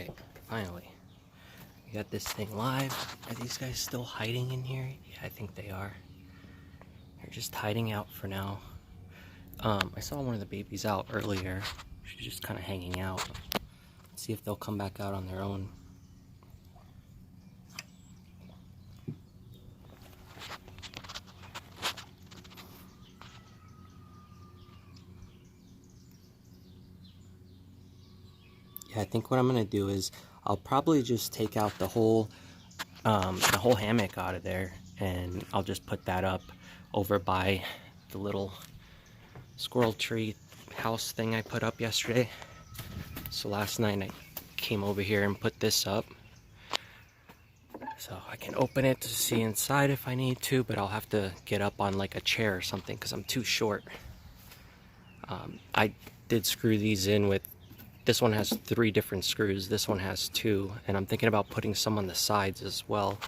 Alright, finally. We got this thing live. Are these guys still hiding in here? Yeah, I think they are. They're just hiding out for now. I saw one of the babies out earlier. She's just kind of hanging out. Let's see if they'll come back out on their own. Yeah, I think what I'm gonna do is I'll probably just take out the whole hammock out of there, and I'll just put that up over by the little squirrel tree house thing I put up yesterday. So last night I came over here and put this up, so I can open it to see inside if I need to, but I'll have to get up on like a chair or something because I'm too short. I did screw these in with, this one has 3 different screws, this one has 2, and I'm thinking about putting some on the sides as well.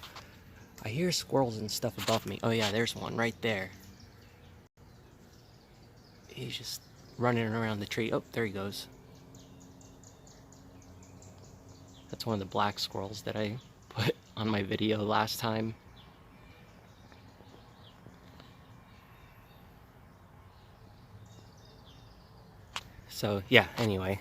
I hear squirrels and stuff above me. Oh yeah, there's one right there. He's just running around the tree. Oh, there he goes. That's one of the black squirrels that I put on my video last time. So yeah, anyway.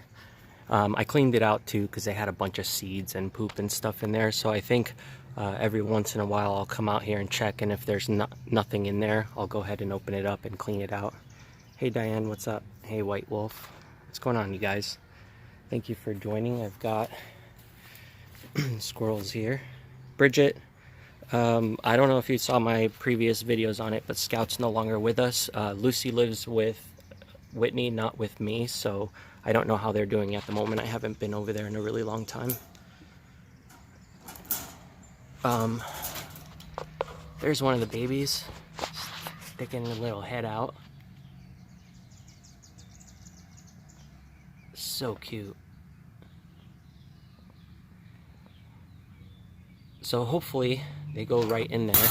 I cleaned it out too because they had a bunch of seeds and poop and stuff in there. So I think every once in a while I'll come out here and check, and if there's nothing in there, I'll go ahead and open it up and clean it out. Hey Diane, what's up? Hey White Wolf. What's going on, you guys? Thank you for joining. I've got squirrels here. Bridget, I don't know if you saw my previous videos on it, but Scout's no longer with us. Lucy lives with Whitney, not with me, so I don't know how they're doing at the moment. I haven't been over there in a really long time. There's one of the babies sticking a little head out. So cute. So hopefully they go right in there.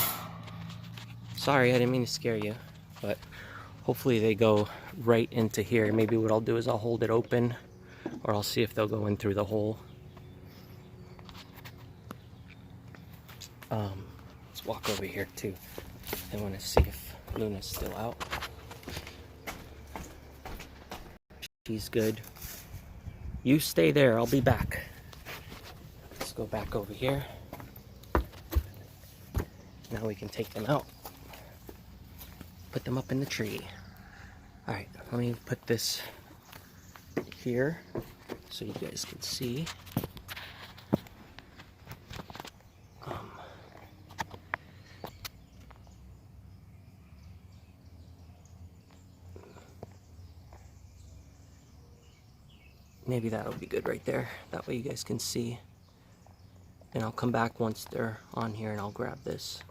Sorry, I didn't mean to scare you, but hopefully they go right into here. Maybe what I'll do is I'll hold it open, or I'll see if they'll go in through the hole. Let's walk over here too. I want to see if Luna's still out. She's good. You stay there, I'll be back. Let's go back over here. Now we can take them out. Put them up in the tree. Alright, let me put this here so you guys can see. Maybe that'll be good right there. That way you guys can see. And I'll come back once they're on here and I'll grab this.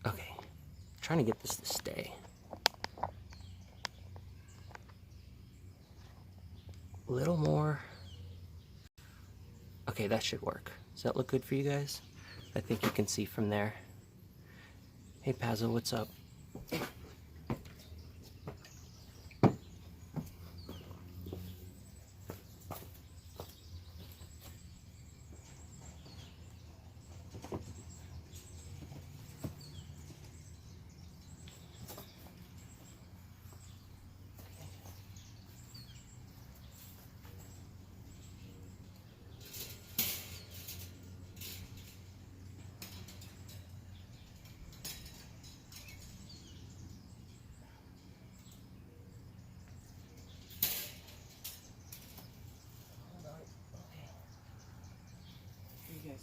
Okay, trying to get this to stay. A little more. Okay, that should work. Does that look good for you guys? I think you can see from there. Hey Pazzo, what's up?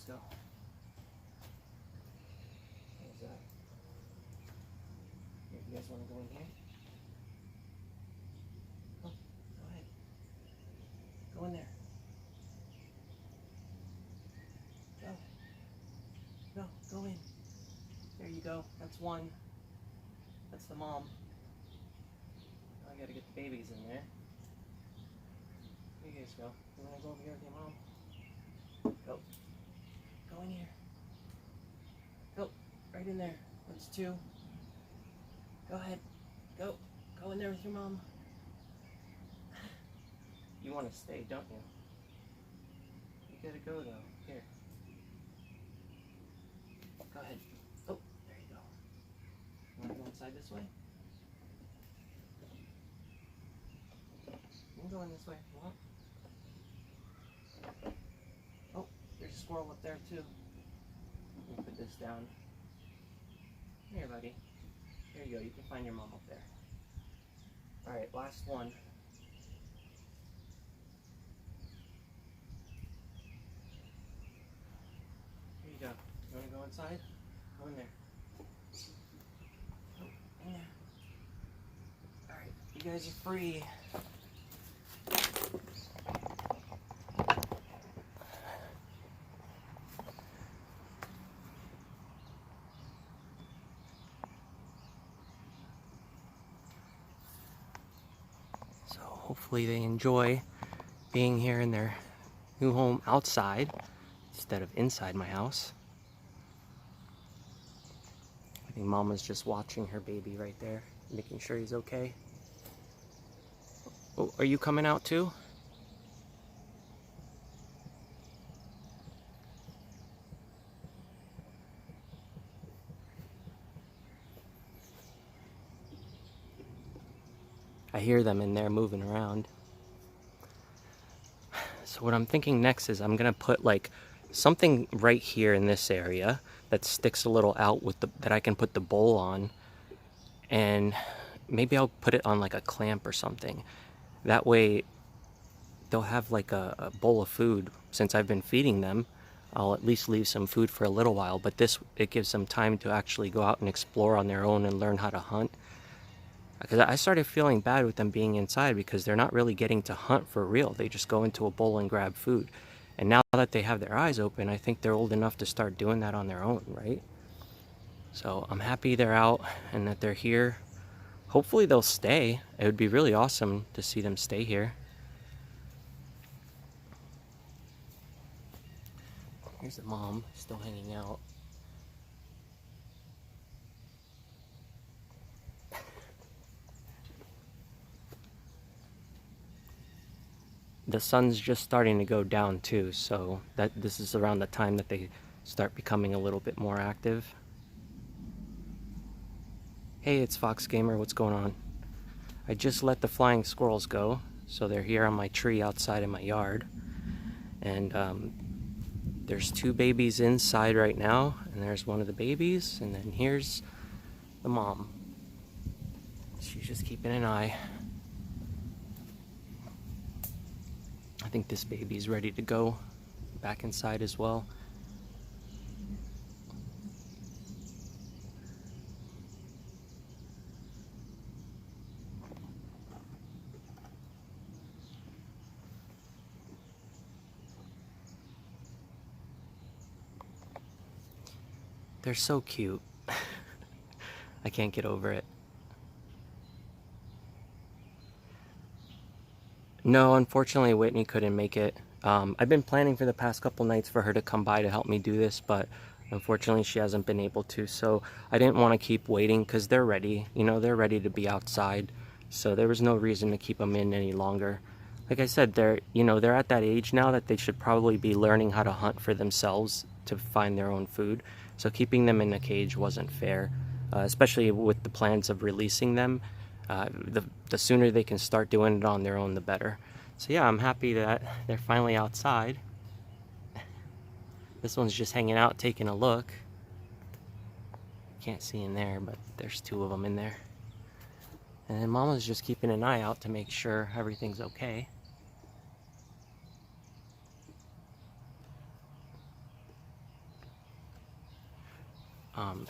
Go. How's that? Here, you guys want to go in here? Oh, go ahead. Go in there. Go. Go in. There you go. That's one. That's the mom. Now I gotta get the babies in there. Here you guys go. You wanna go over here with your mom? Go. Go in here. Go. Right in there. That's 2. Go ahead. Go. Go. Go in there with your mom. You want to stay, don't you? You gotta go though. Here. Go ahead. Oh, there you go. You want to go inside this way? You can go in this way if you want. Oh, there's a squirrel up there too. Let me put this down. Here, buddy. There you go. You can find your mom up there. Alright, last one. Here you go. You want to go inside? Go in there. Oh, in there. Alright, you guys are free. So hopefully they enjoy being here in their new home outside instead of inside my house. I think Mama's just watching her baby right there, making sure he's okay. Oh, are you coming out too? I hear them in there moving around. So what I'm thinking next is I'm gonna put like something right here in this area that sticks a little out with that I can put the bowl on, and maybe I'll put it on like a clamp or something. That way they'll have like a bowl of food. Since I've been feeding them, I'll at least leave some food for a little while, but it gives them time to actually go out and explore on their own and learn how to hunt. Because I started feeling bad with them being inside because they're not really getting to hunt for real. They just go into a bowl and grab food. And now that they have their eyes open, I think they're old enough to start doing that on their own, right? So I'm happy they're out and that they're here. Hopefully they'll stay. It would be really awesome to see them stay here. Here's the mom still hanging out. The sun's just starting to go down too, so this is around the time that they start becoming a little bit more active. Hey, it's Fox Gamer, what's going on? I just let the flying squirrels go, so they're here on my tree outside in my yard. And there's two babies inside right now, and there's one of the babies, and then here's the mom. She's just keeping an eye. I think this baby's ready to go back inside as well. They're so cute. I can't get over it. No, unfortunately Whitney couldn't make it. I've been planning for the past couple nights for her to come by to help me do this, but unfortunately she hasn't been able to. So I didn't want to keep waiting because they're ready. You know, they're ready to be outside. So there was no reason to keep them in any longer. Like I said, they're at that age now that they should probably be learning how to hunt for themselves to find their own food. So keeping them in a cage wasn't fair, especially with the plans of releasing them. The sooner they can start doing it on their own, the better. So yeah, I'm happy that they're finally outside. This one's just hanging out, taking a look. Can't see in there, but there's two of them in there. And then Mama's just keeping an eye out to make sure everything's okay.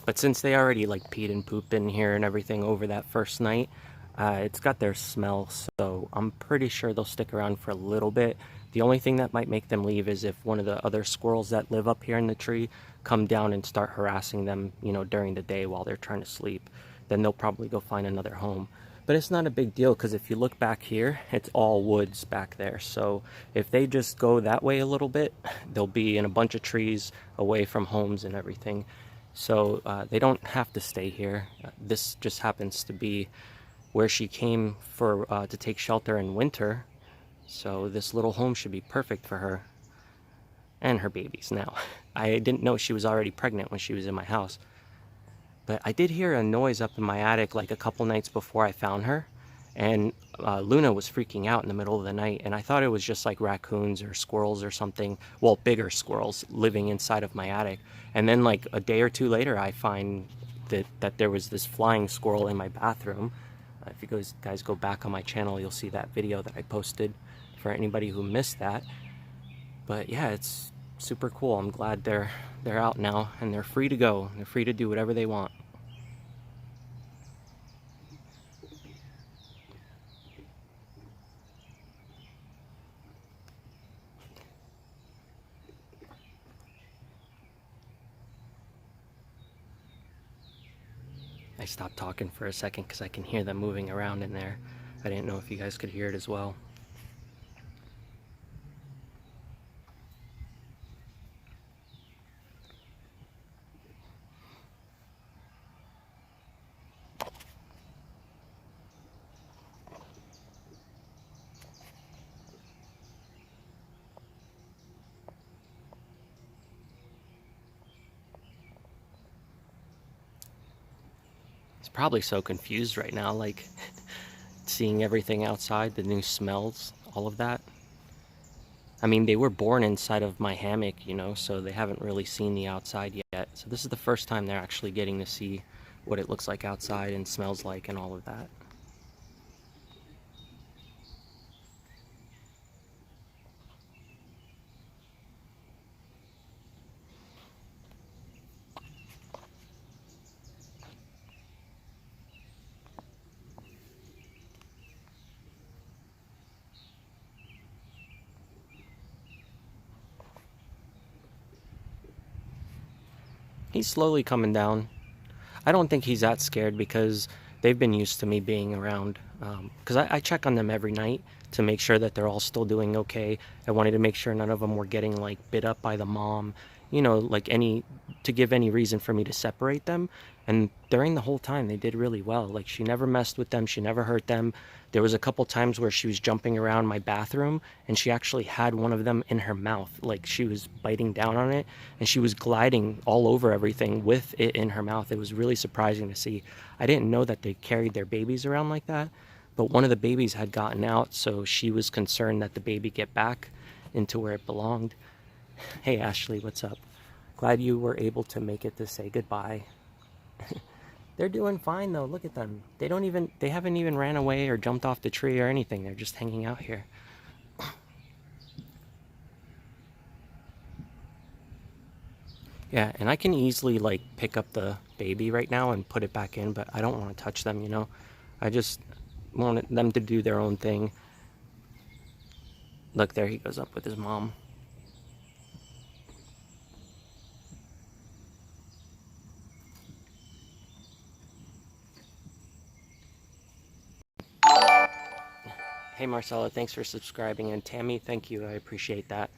But since they already like peed and pooped in here and everything over that first night, it's got their smell, so I'm pretty sure they'll stick around for a little bit. The only thing that might make them leave is if one of the other squirrels that live up here in the tree come down and start harassing them, during the day while they're trying to sleep. Then they'll probably go find another home. But it's not a big deal because if you look back here, it's all woods back there. So if they just go that way a little bit, they'll be in a bunch of trees away from homes and everything. So they don't have to stay here. This just happens to be where she came for to take shelter in winter. So this little home should be perfect for her and her babies now. I didn't know she was already pregnant when she was in my house. But I did hear a noise up in my attic like a couple nights before I found her. And Luna was freaking out in the middle of the night. And I thought it was just like raccoons or squirrels or something. Well, bigger squirrels living inside of my attic. And then like a day or two later, I find that there was this flying squirrel in my bathroom. If you guys go back on my channel, you'll see that video that I posted for anybody who missed that. But yeah, it's super cool. I'm glad they're out now and they're free to go. They're free to do whatever they want. I stopped talking for a second because I can hear them moving around in there. I didn't know if you guys could hear it as well. He's probably so confused right now, like seeing everything outside, the new smells, all of that. I mean, they were born inside of my hammock, you know, so they haven't really seen the outside yet. So this is the first time they're actually getting to see what it looks like outside and smells like and all of that. He's slowly coming down. I don't think he's that scared because they've been used to me being around. Because I check on them every night to make sure that they're all still doing okay. I wanted to make sure none of them were getting like bit up by the mom, you know, like to give any reason for me to separate them. And during the whole time, they did really well. Like she never messed with them. She never hurt them. There was a couple times where she was jumping around my bathroom and she actually had one of them in her mouth. Like she was biting down on it and she was gliding all over everything with it in her mouth. It was really surprising to see. I didn't know that they carried their babies around like that, but one of the babies had gotten out, so she was concerned that the baby get back into where it belonged. Hey Ashley, what's up? Glad you were able to make it to say goodbye. They're doing fine though. Look at them. They haven't even ran away or jumped off the tree or anything. They're just hanging out here. Yeah, and I can easily like pick up the baby right now and put it back in, but I don't want to touch them, you know. I just want them to do their own thing. Look, there he goes up with his mom. Hey Marcella, thanks for subscribing, and Tammy, thank you. I appreciate that.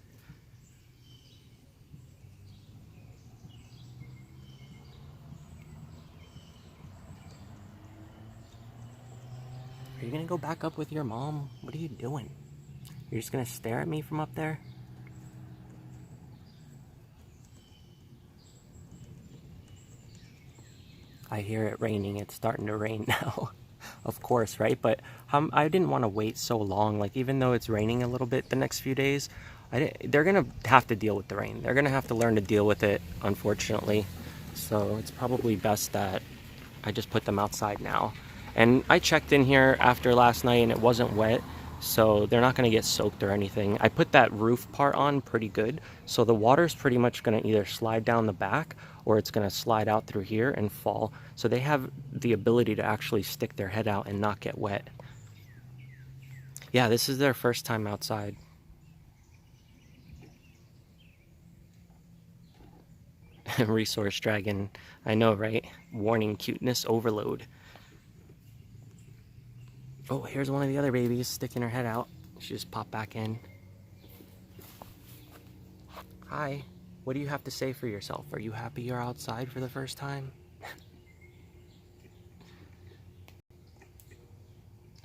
Are you gonna go back up with your mom? What are you doing? You're just gonna stare at me from up there? I hear it raining. It's starting to rain now. Of course, right? But I didn't want to wait so long. Like, even though it's raining a little bit the next few days, they're going to have to deal with the rain. They're going to have to learn to deal with it, unfortunately. So it's probably best that I just put them outside now. And I checked in here after last night and it wasn't wet, so they're not going to get soaked or anything. I put that roof part on pretty good, so the water's pretty much going to either slide down the back or it's going to slide out through here and fall. So they have the ability to actually stick their head out and not get wet. Yeah, this is their first time outside. Resource dragon. I know, right? Warning, cuteness overload. Oh, here's one of the other babies sticking her head out. She just popped back in. Hi. What do you have to say for yourself? Are you happy you're outside for the first time?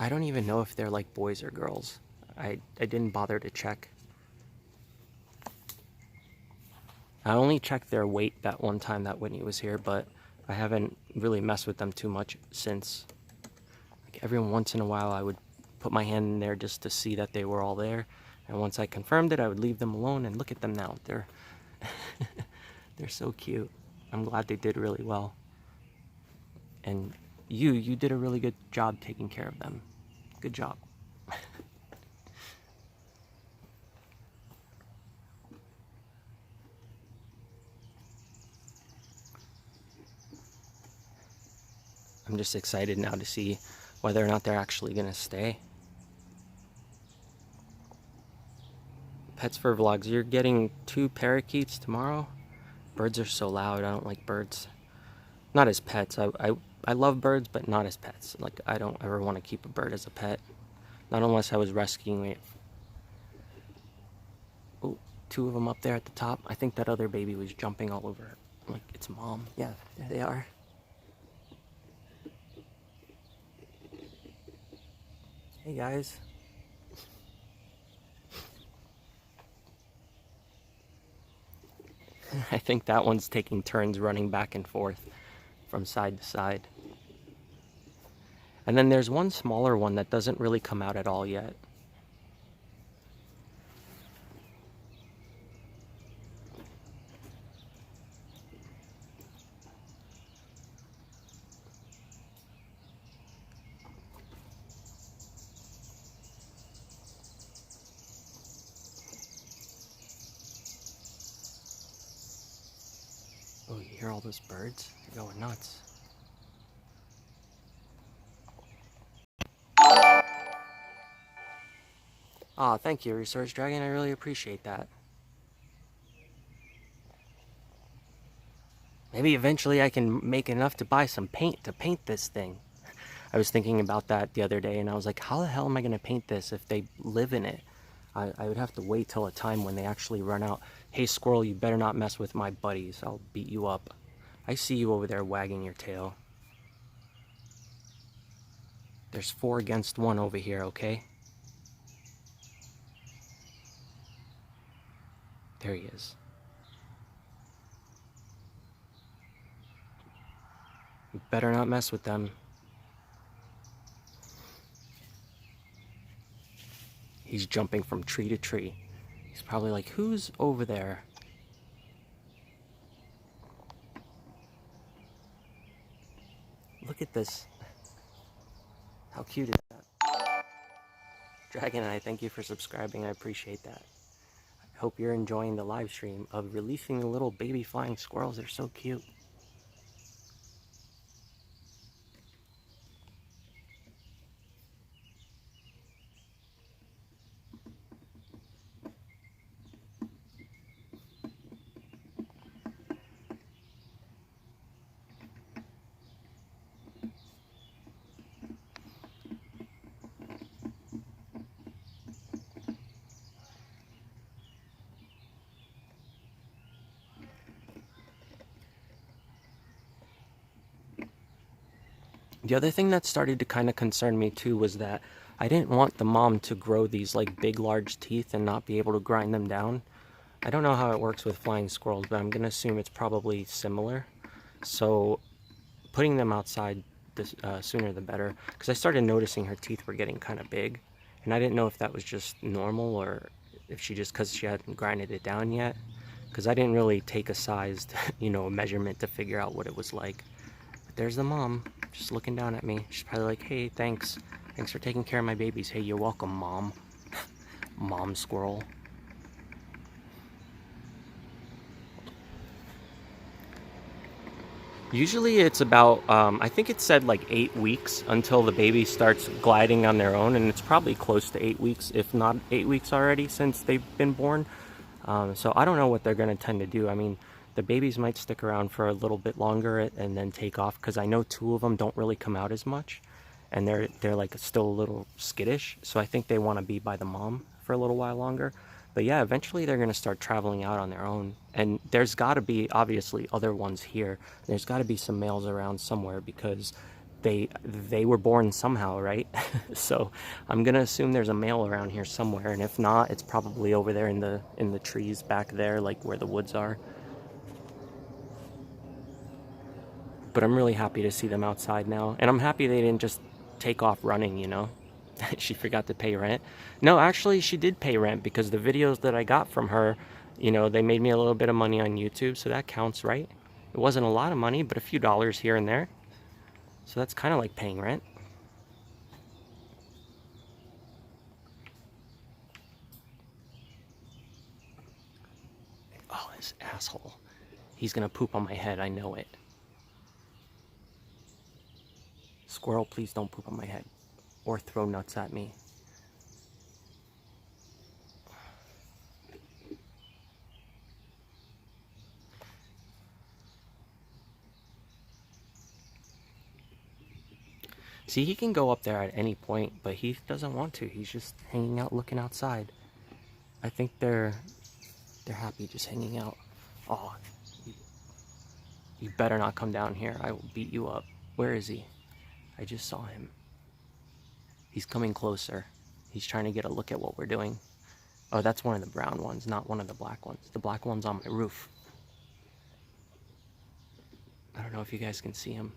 I don't even know if they're like boys or girls. I didn't bother to check. I only checked their weight that one time that Whitney was here, but I haven't really messed with them too much since. Like every once in a while I would put my hand in there just to see that they were all there, and once I confirmed it I would leave them alone, and look at them now. They're they're so cute. I'm glad they did really well. And you did a really good job taking care of them. Good job. I'm just excited now to see whether or not they're actually gonna stay. Pets for vlogs. You're getting 2 parakeets tomorrow? Birds are so loud. I don't like birds. Not as pets. I love birds, but not as pets. Like, I don't ever want to keep a bird as a pet. Not unless I was rescuing it. Oh, 2 of them up there at the top. I think that other baby was jumping all over, like, its mom. Yeah, there they are. Hey, guys. I think that one's taking turns running back and forth from side to side. And then there's one smaller one that doesn't really come out at all yet. Oh, you hear all those birds? They're going nuts. Aw, thank you, Resource Dragon. I really appreciate that. Maybe eventually I can make enough to buy some paint to paint this thing. I was thinking about that the other day, and I was like, how the hell am I going to paint this if they live in it? I would have to wait till a time when they actually run out. Hey, squirrel, you better not mess with my buddies. I'll beat you up. I see you over there wagging your tail. There's 4 against 1 over here, okay? There he is. You better not mess with them. He's jumping from tree to tree. He's probably like, who's over there? Look at this. How cute is that? Dragon and I thank you for subscribing. I appreciate that. I hope you're enjoying the live stream of releasing the little baby flying squirrels. They're so cute. The other thing that started to kind of concern me too was that I didn't want the mom to grow these like big large teeth and not be able to grind them down. I don't know how it works with flying squirrels, but I'm gonna assume it's probably similar. So putting them outside this, sooner the better, because I started noticing her teeth were getting kind of big, and I didn't know if that was just normal or if she just, because she hadn't grinded it down yet, because I didn't really take a sized measurement to figure out what it was like. But there's the mom just looking down at me. She's probably like, hey, thanks for taking care of my babies. Hey, you're welcome, mom. Mom squirrel. Usually it's about, I think it said like 8 weeks until the baby starts gliding on their own, and it's probably close to 8 weeks, if not 8 weeks already since they've been born. So I don't know what they're going to tend to do. I mean, the babies might stick around for a little bit longer and then take off, because I know 2 of them don't really come out as much, and they're like still a little skittish, so I think they want to be by the mom for a little while longer. But yeah, eventually they're going to start traveling out on their own. And there's got to be, obviously, other ones here. There's got to be some males around somewhere, because they were born somehow, right? So I'm gonna assume there's a male around here somewhere, and if not, it's probably over there in the trees back there, like where the woods are. But I'm really happy to see them outside now, and I'm happy they didn't just take off running, you know. She forgot to pay rent. No, actually she did pay rent, because the videos that I got from her, you know, they made me a little bit of money on YouTube, so that counts, right? It wasn't a lot of money, but a few dollars here and there. So that's kind of like paying rent. Oh, this asshole. He's gonna poop on my head, I know it. Squirrel, please don't poop on my head. Or throw nuts at me. See, he can go up there at any point, but he doesn't want to. He's just hanging out, looking outside. I think they're happy just hanging out. Oh, you better not come down here. I will beat you up. Where is he? I just saw him. He's coming closer. He's trying to get a look at what we're doing. Oh, that's one of the brown ones, not one of the black ones. The black one's on my roof. I don't know if you guys can see him.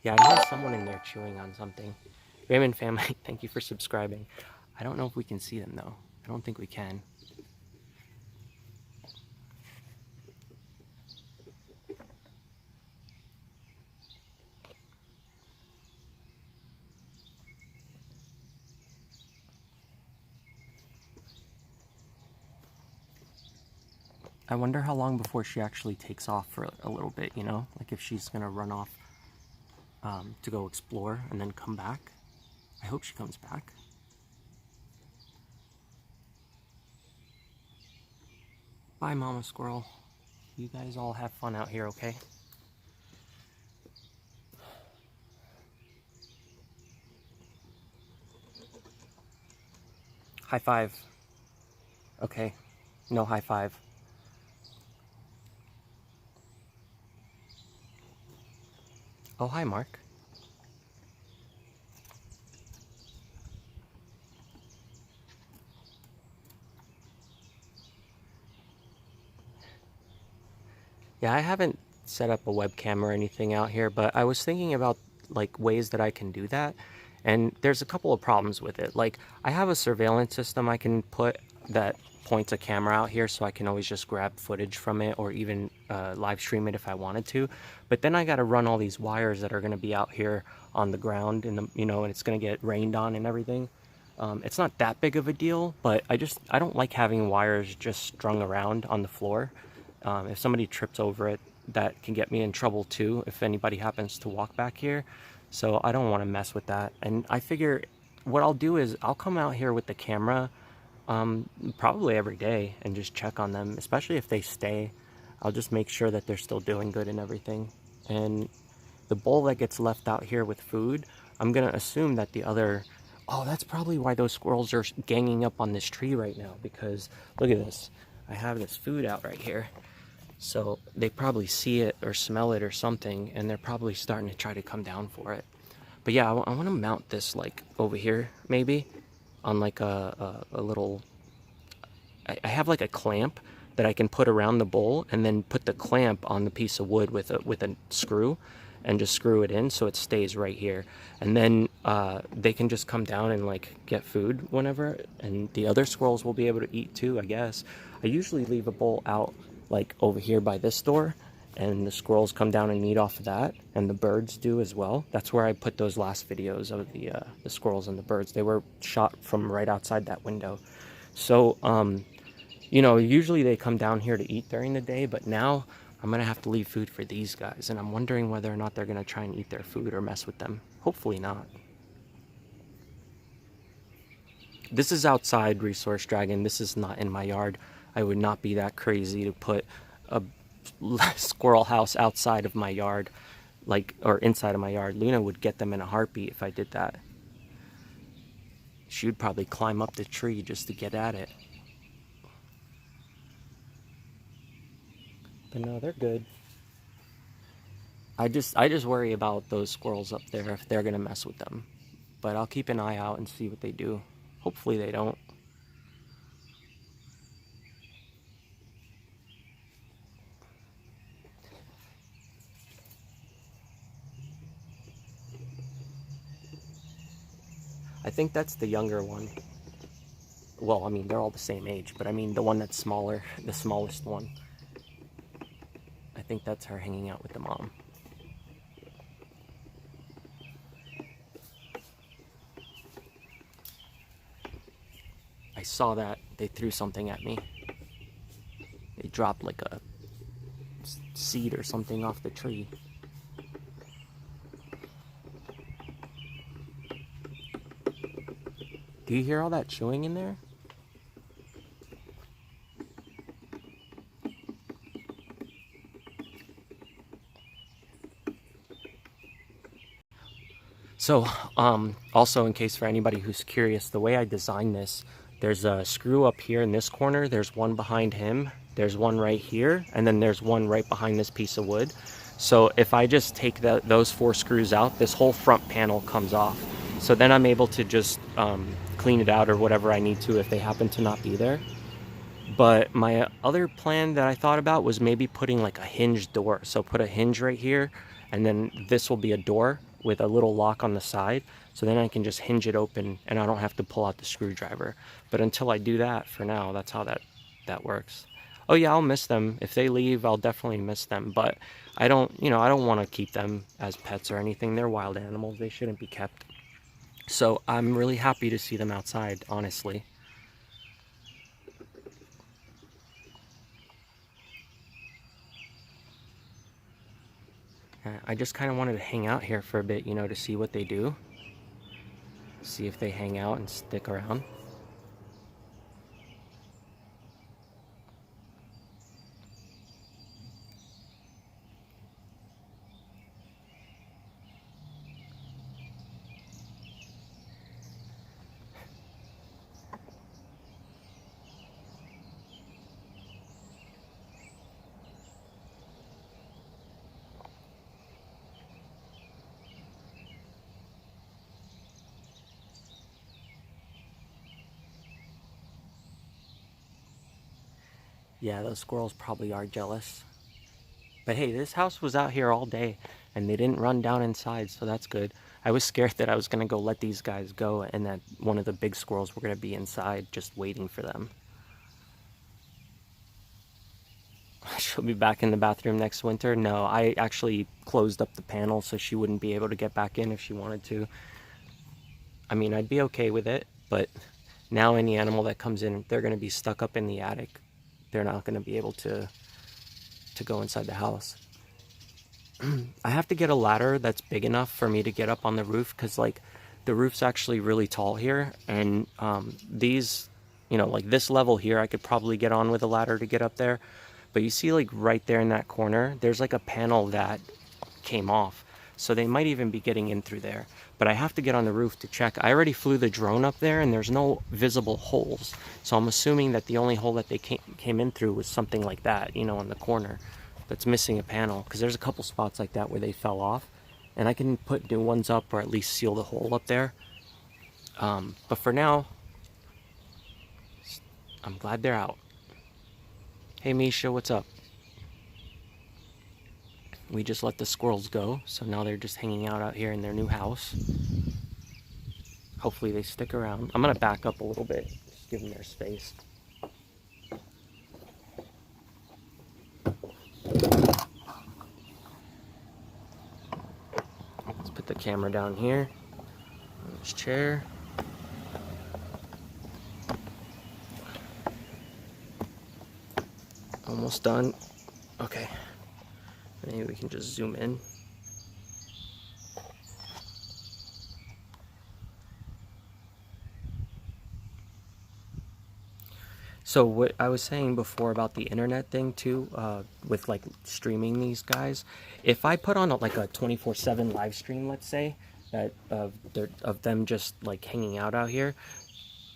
Yeah, I hear someone in there chewing on something. Raymond family, thank you for subscribing. I don't know if we can see them though. I don't think we can. I wonder how long before she actually takes off for a little bit, you know? Like if she's gonna run off to go explore and then come back. I hope she comes back. Bye, Mama Squirrel. You guys all have fun out here, okay? High five. Okay. No high five. Oh, hi, Mark. Yeah, I haven't set up a webcam or anything out here, but I was thinking about like ways that I can do that. And there's a couple of problems with it. Like I have a surveillance system I can put that points a camera out here, so I can always just grab footage from it, or even live stream it if I wanted to. But then I got to run all these wires that are going to be out here on the ground, and you know, and it's going to get rained on and everything. It's not that big of a deal, but I don't like having wires just strung around on the floor. If somebody trips over it, that can get me in trouble too, if anybody happens to walk back here. So I don't want to mess with that. And I figure what I'll do is I'll come out here with the camera probably every day and just check on them, especially if they stay. I'll just make sure that they're still doing good and everything. And the bowl that gets left out here with food, I'm gonna assume that the other... Oh, that's probably why those squirrels are ganging up on this tree right now, because look at this. I have this food out right here. So they probably see it or smell it or something, and they're probably starting to try to come down for it. But yeah, I want to mount this like over here, maybe, on like a little... I have like a clamp that I can put around the bowl, and then put the clamp on the piece of wood with a screw, and just screw it in so it stays right here. And then they can just come down and like get food whenever, and the other squirrels will be able to eat too, I guess. I usually leave a bowl out like over here by this door, and the squirrels come down and eat off of that, and the birds do as well. That's where I put those last videos of the squirrels and the birds. They were shot from right outside that window. So you know, usually they come down here to eat during the day, but now I'm gonna have to leave food for these guys, and I'm wondering whether or not they're gonna try and eat their food or mess with them. Hopefully not. This is outside, Resource Dragon. This is not in my yard. I would not be that crazy to put a squirrel house outside of my yard, like, or inside of my yard. Luna would get them in a heartbeat if I did that. She would probably climb up the tree just to get at it. But no, they're good. I just worry about those squirrels up there if they're gonna mess with them. But I'll keep an eye out and see what they do. Hopefully they don't. I think that's the younger one. Well, I mean, they're all the same age, but I mean the one that's smaller, the smallest one. I think that's her hanging out with the mom. I saw that they threw something at me. They dropped like a seed or something off the tree. Do you hear all that chewing in there? So, also in case for anybody who's curious, the way I designed this, there's a screw up here in this corner, there's one behind him, there's one right here, and then there's one right behind this piece of wood. So if I just take those 4 screws out, this whole front panel comes off. So then I'm able to just clean it out or whatever I need to if they happen to not be there. But my other plan that I thought about was maybe putting like a hinged door. So put a hinge right here, and then this will be a door with a little lock on the side. So then I can just hinge it open and I don't have to pull out the screwdriver. But until I do that, for now, that's how that works. Oh yeah, I'll miss them. If they leave, I'll definitely miss them. But I don't want to keep them as pets or anything. They're wild animals. They shouldn't be kept. So I'm really happy to see them outside, honestly. I just kind of wanted to hang out here for a bit, to see what they do. See if they hang out and stick around. Yeah, those squirrels probably are jealous. But hey, this house was out here all day and they didn't run down inside, so that's good. I was scared that I was going to go let these guys go and that one of the big squirrels were going to be inside just waiting for them. She'll be back in the bathroom next winter. No, I actually closed up the panel so she wouldn't be able to get back in if she wanted to. I mean, I'd be okay with it, but now any animal that comes in, they're going to be stuck up in the attic. They're not going to be able to go inside the house. I have to get a ladder that's big enough for me to get up on the roof, because like the roof's actually really tall here, and these, like this level here, I could probably get on with a ladder to get up there. But you see, like right there in that corner, there's like a panel that came off, so they might even be getting in through there. But I have to get on the roof to check. I already flew the drone up there and there's no visible holes, so I'm assuming that the only hole that they came in through was something like that, in the corner that's missing a panel, because there's a couple spots like that where they fell off, and I can put new ones up or at least seal the hole up there. But for now, I'm glad they're out. Hey Misha, what's up? We just let the squirrels go, so now they're just hanging out here in their new house. Hopefully they stick around. I'm gonna back up a little bit, just give them their space. Let's put the camera down here on this chair. Almost done. Okay. Maybe we can just zoom in. So what I was saying before about the internet thing too, with like streaming these guys, if I put on like a 24/7 live stream, let's say, that of them just like hanging out here,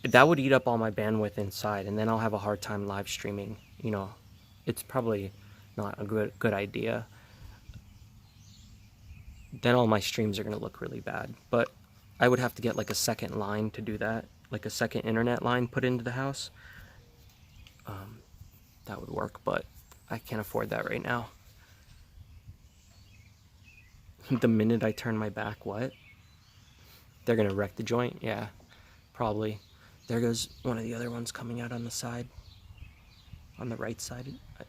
that would eat up all my bandwidth inside, and then I'll have a hard time live streaming. It's probably not a good idea. then all my streams are going to look really bad. But I would have to get like a second line to do that, like a second internet line put into the house. That would work, but I can't afford that right now. The minute I turn my back, what? They're going to wreck the joint? Yeah, probably. There goes one of the other ones coming out on the side. On the right side. Right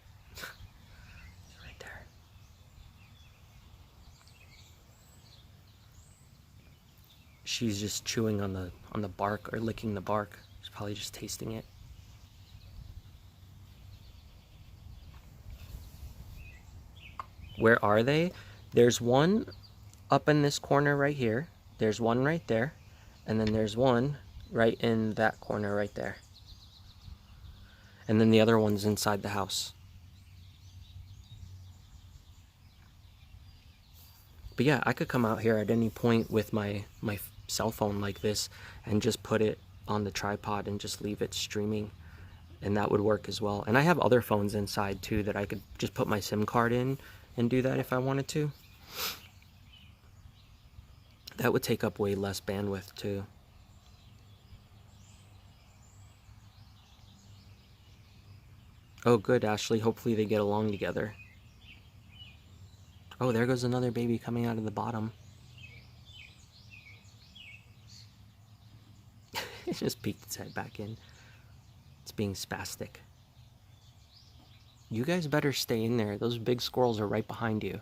there. She's just chewing on the bark, or licking the bark. She's probably just tasting it. Where are they? There's one up in this corner right here. There's one right there. And then there's one right in that corner right there. And then the other one's inside the house. But yeah, I could come out here at any point with my cell phone like this and just put it on the tripod and just leave it streaming. And that would work as well. And I have other phones inside too that I could just put my SIM card in and do that if I wanted to. That would take up way less bandwidth too. Oh good, Ashley. Hopefully they get along together. Oh, there goes another baby coming out of the bottom. It just peeked its head back in. It's being spastic. You guys better stay in there. Those big squirrels are right behind you.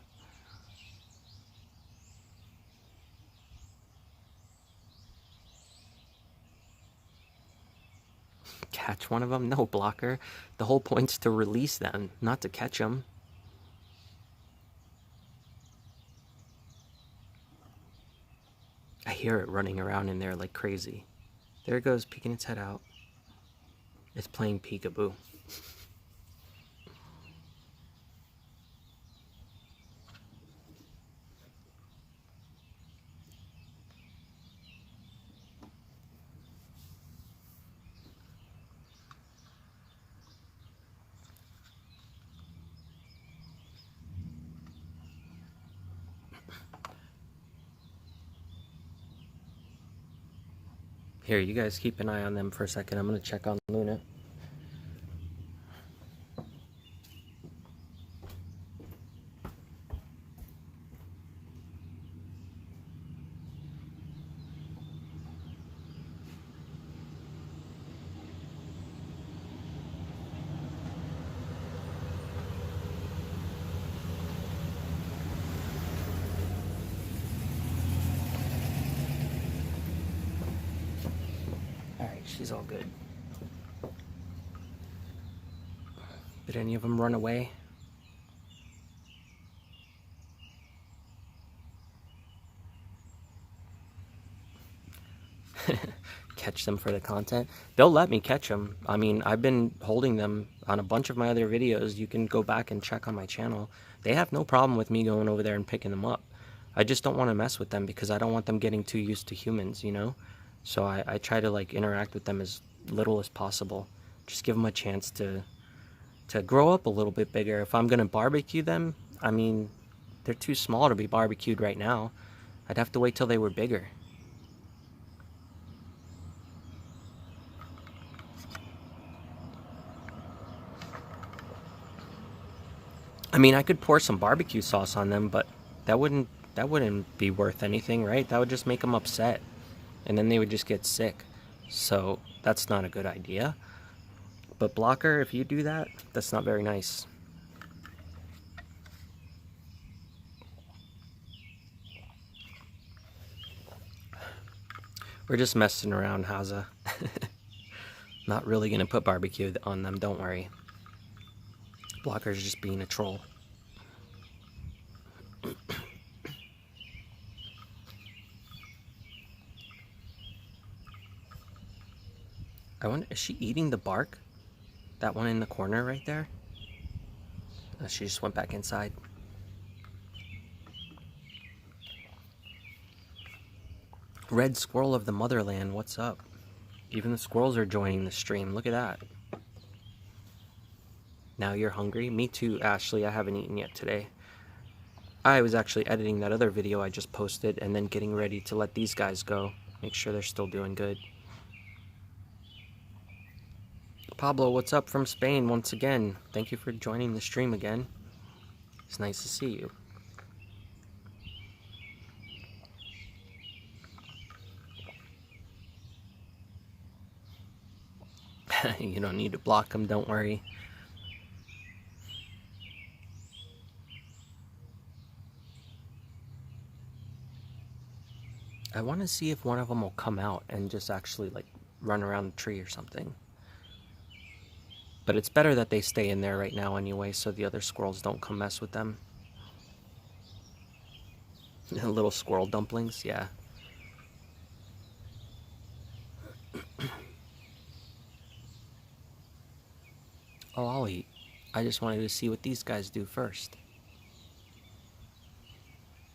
Catch one of them? No, blocker. The whole point's to release them, not to catch them. I hear it running around in there like crazy. There it goes, peeking its head out. It's playing peekaboo. Here, you guys keep an eye on them for a second. I'm going to check on Luna. She's all good. Did any of them run away? Catch them for the content. They'll let me catch them. I mean, I've been holding them on a bunch of my other videos. You can go back and check on my channel. They have no problem with me going over there and picking them up. I just don't want to mess with them because I don't want them getting too used to humans, you know? So I try to like interact with them as little as possible. Just give them a chance to grow up a little bit bigger. If I'm gonna barbecue them, I mean, they're too small to be barbecued right now. I'd have to wait till they were bigger. I mean, I could pour some barbecue sauce on them, but that wouldn't be worth anything, right? That would just make them upset. And then they would just get sick. So that's not a good idea. But blocker, if you do that, that's not very nice. We're just messing around, Haza. Not really gonna put barbecue on them, don't worry. Blocker's just being a troll. I wonder, is she eating the bark? That one in the corner right there? She just went back inside. Red squirrel of the motherland, what's up? Even the squirrels are joining the stream. Look at that. Now you're hungry? Me too, Ashley. I haven't eaten yet today. I was actually editing that other video I just posted and then getting ready to let these guys go. Make sure they're still doing good. Pablo, what's up from Spain once again? Thank you for joining the stream again. It's nice to see you. You don't need to block them, don't worry. I want to see if one of them will come out and just actually like run around the tree or something. But it's better that they stay in there right now anyway, so the other squirrels don't come mess with them. Little squirrel dumplings, yeah. Oh, I'll eat. I just wanted to see what these guys do first.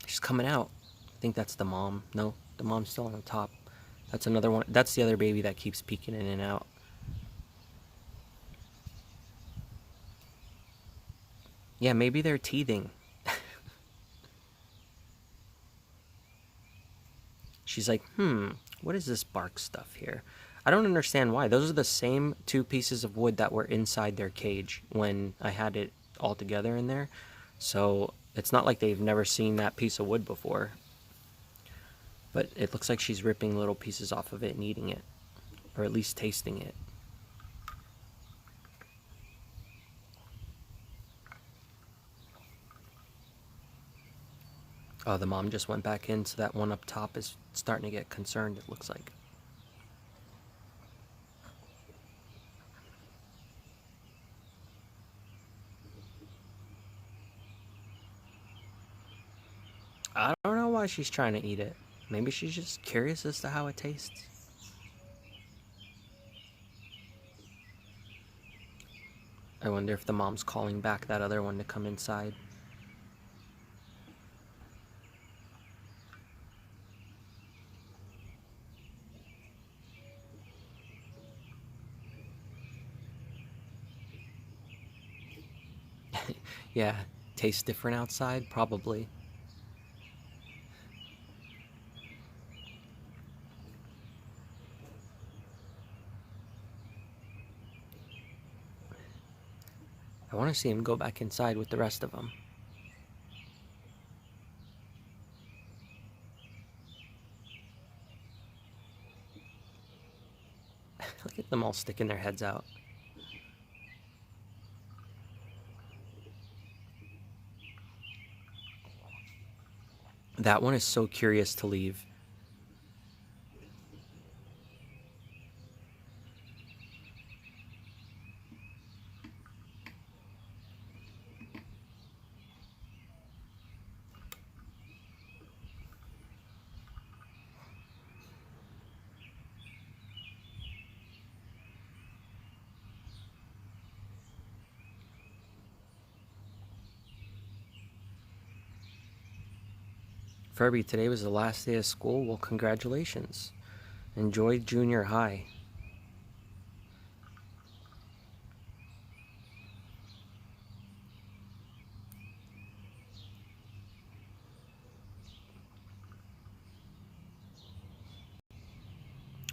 She's coming out. I think that's the mom. No, the mom's still on the top. That's another one. That's the other baby that keeps peeking in and out. Yeah, maybe they're teething. She's like, what is this bark stuff here? I don't understand why. Those are the same 2 pieces of wood that were inside their cage when I had it all together in there. So it's not like they've never seen that piece of wood before. But it looks like she's ripping little pieces off of it and eating it. Or at least tasting it. Oh, the mom just went back in, so that one up top is starting to get concerned, it looks like. I don't know why she's trying to eat it. Maybe she's just curious as to how it tastes. I wonder if the mom's calling back that other one to come inside. Yeah, tastes different outside? Probably. I want to see him go back inside with the rest of them. Look at them all sticking their heads out. That one is so curious to leave. Furby, today was the last day of school. Well, congratulations. Enjoy junior high.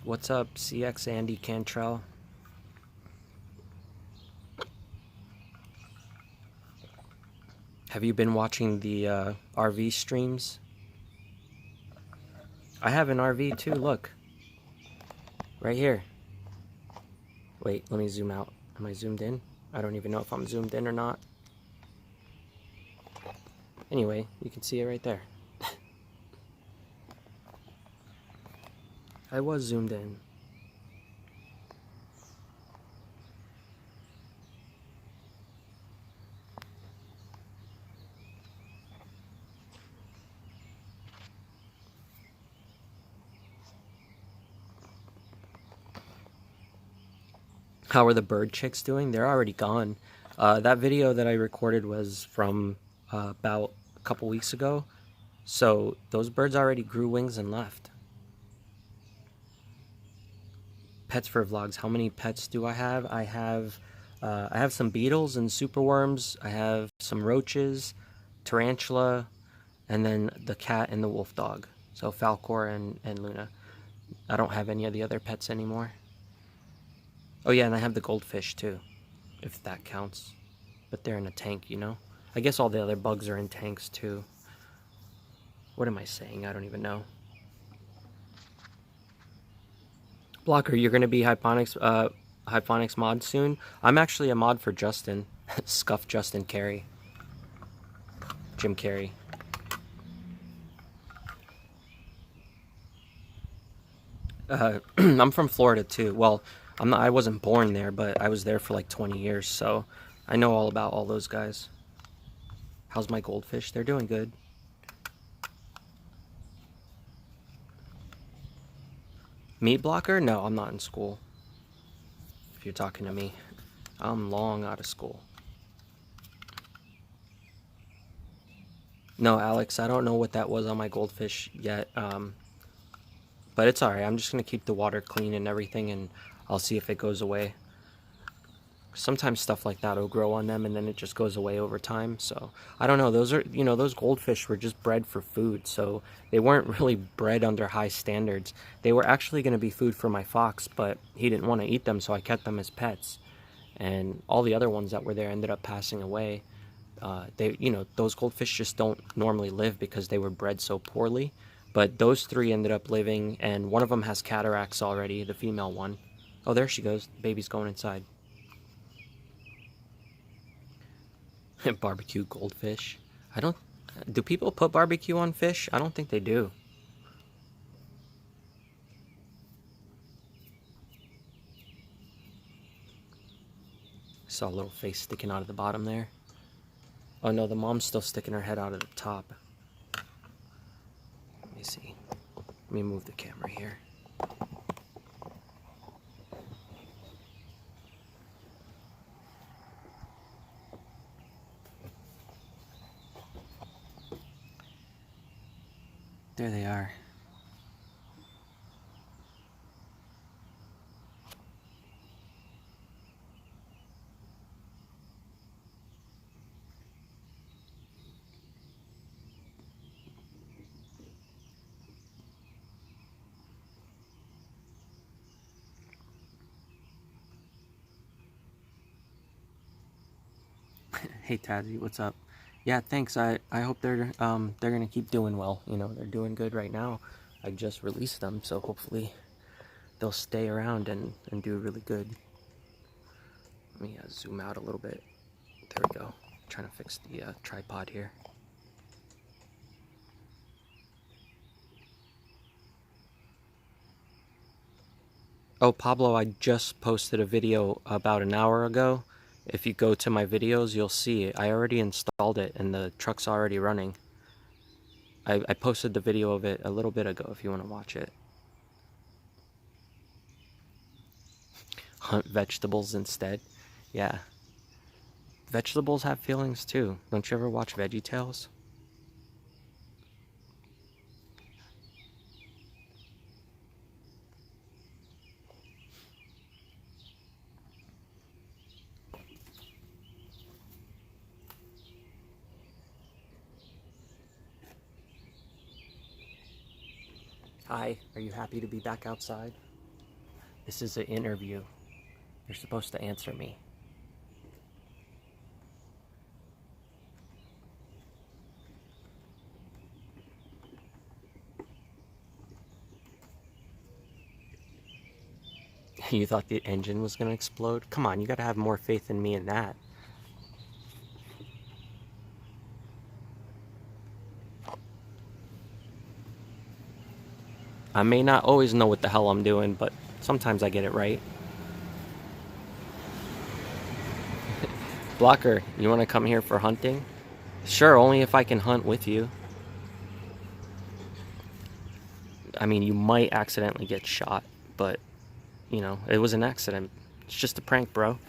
What's up, CX Andy Cantrell? Have you been watching the RV streams? I have an RV too, look. Right here. Wait, let me zoom out. Am I zoomed in? I don't even know if I'm zoomed in or not. Anyway, you can see it right there. I was zoomed in. How are the bird chicks doing? They're already gone. That video that I recorded was from about a couple weeks ago. So those birds already grew wings and left. Pets for vlogs. How many pets do I have? I have some beetles and superworms. I have some roaches, tarantula, and then the cat and the wolf dog. So Falcor and Luna. I don't have any of the other pets anymore. Oh yeah, and I have the goldfish too, if that counts. But they're in a tank, you know? I guess all the other bugs are in tanks too. What am I saying? I don't even know. Blocker, you're gonna be Hyponics mod soon? I'm actually a mod for Justin. Scuff Justin Carey. Jim Carrey. I'm from Florida too. Well, I wasn't born there, but I was there for like 20 years, so I know all about all those guys. How's my goldfish? They're doing good. Meat blocker? No, I'm not in school. If you're talking to me, I'm long out of school. No, Alex, I don't know what that was on my goldfish yet. But it's alright. I'm just gonna keep the water clean and everything, and I'll see if it goes away. Sometimes stuff like that will grow on them and then it just goes away over time. So I don't know. Those are, you know, those goldfish were just bred for food, so they weren't really bred under high standards. They were actually going to be food for my fox, but he didn't want to eat them, so I kept them as pets. And all the other ones that were there ended up passing away. They, you know, those goldfish just don't normally live because they were bred so poorly. But those three ended up living, and one of them has cataracts already, the female one. Oh, there she goes. The baby's going inside. Barbecue goldfish. I don't... Do people put barbecue on fish? I don't think they do. Saw a little face sticking out of the bottom there. Oh no, the mom's still sticking her head out of the top. Let me see. Let me move the camera here. There they are. Hey Tazzy, what's up? Yeah, thanks. I hope they're gonna keep doing well. You know, they're doing good right now. I just released them, so hopefully they'll stay around and do really good. Let me zoom out a little bit. There we go. I'm trying to fix the tripod here. Oh, Pablo, I just posted a video about an hour ago. If you go to my videos, you'll see it. I already installed it and the truck's already running. I posted the video of it a little bit ago if you want to watch it. Hunt vegetables instead. Yeah. Vegetables have feelings too. Don't you ever watch VeggieTales? Hi, are you happy to be back outside? This is an interview. You're supposed to answer me. You thought the engine was going to explode? Come on, you got to have more faith in me in that. I may not always know what the hell I'm doing, but sometimes I get it right. Blocker, you want to come here for hunting? Sure, only if I can hunt with you. I mean, you might accidentally get shot, but, you know, it was an accident. It's just a prank, bro.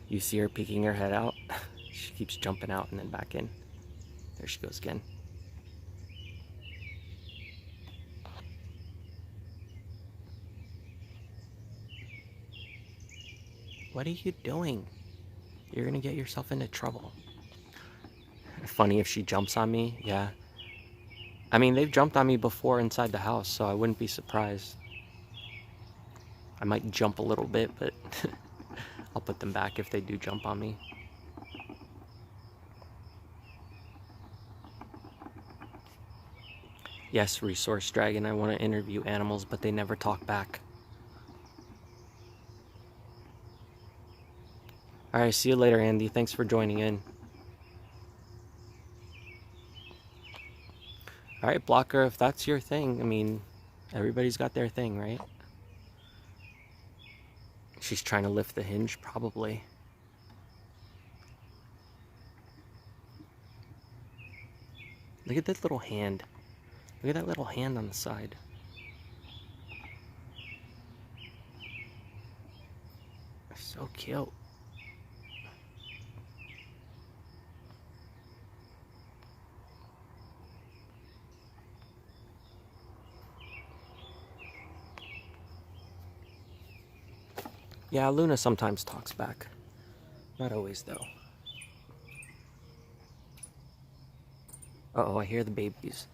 You see her peeking her head out? She keeps jumping out and then back in. There she goes again. What are you doing? You're gonna get yourself into trouble. Funny if she jumps on me, yeah. I mean, they've jumped on me before inside the house, so I wouldn't be surprised. I might jump a little bit, but I'll put them back if they do jump on me. Yes, Resource Dragon, I want to interview animals, but they never talk back. Alright, see you later, Andy. Thanks for joining in. Alright, Blocker, if that's your thing, I mean, everybody's got their thing, right? She's trying to lift the hinge, probably. Look at that little hand. Look at that little hand on the side. So cute. Yeah, Luna sometimes talks back. Not always, though. Uh-oh, I hear the babies.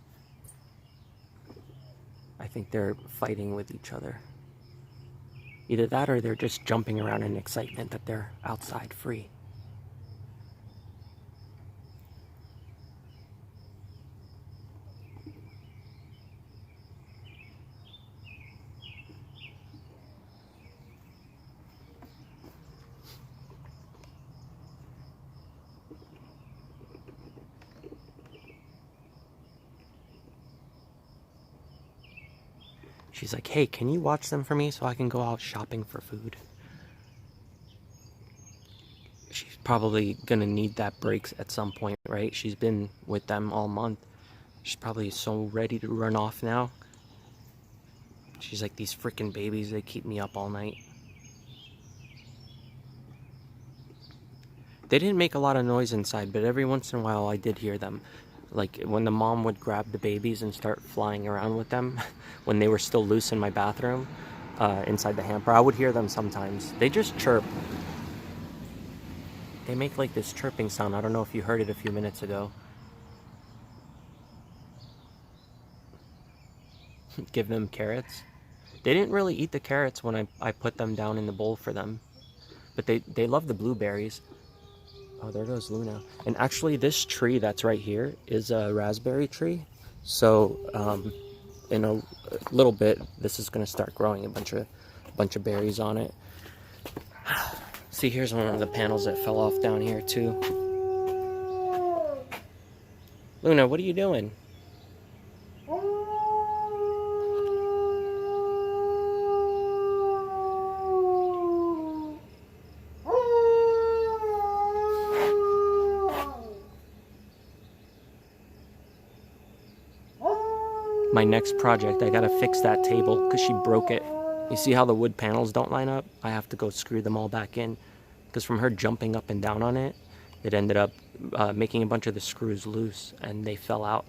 I think they're fighting with each other. Either that or they're just jumping around in excitement that they're outside free. She's like, hey, can you watch them for me so I can go out shopping for food? She's probably gonna need that break at some point, right? She's been with them all month. She's probably so ready to run off now. She's like, these freaking babies, they keep me up all night. They didn't make a lot of noise inside, but every once in a while I did hear them. Like when the mom would grab the babies and start flying around with them when they were still loose in my bathroom inside the hamper, I would hear them sometimes. They just chirp. They make like this chirping sound. I don't know if you heard it a few minutes ago. Give them carrots. They didn't really eat the carrots when I put them down in the bowl for them. But they love the blueberries. Oh, there goes Luna. And actually, this tree that's right here is a raspberry tree. So, in a little bit, this is going to start growing a bunch of berries on it. See, here's one of the panels that fell off down here, too. Luna, what are you doing? My next project, I gotta fix that table because she broke it. You see how the wood panels don't line up? I have to go screw them all back in because from her jumping up and down on it, it ended up making a bunch of the screws loose and they fell out.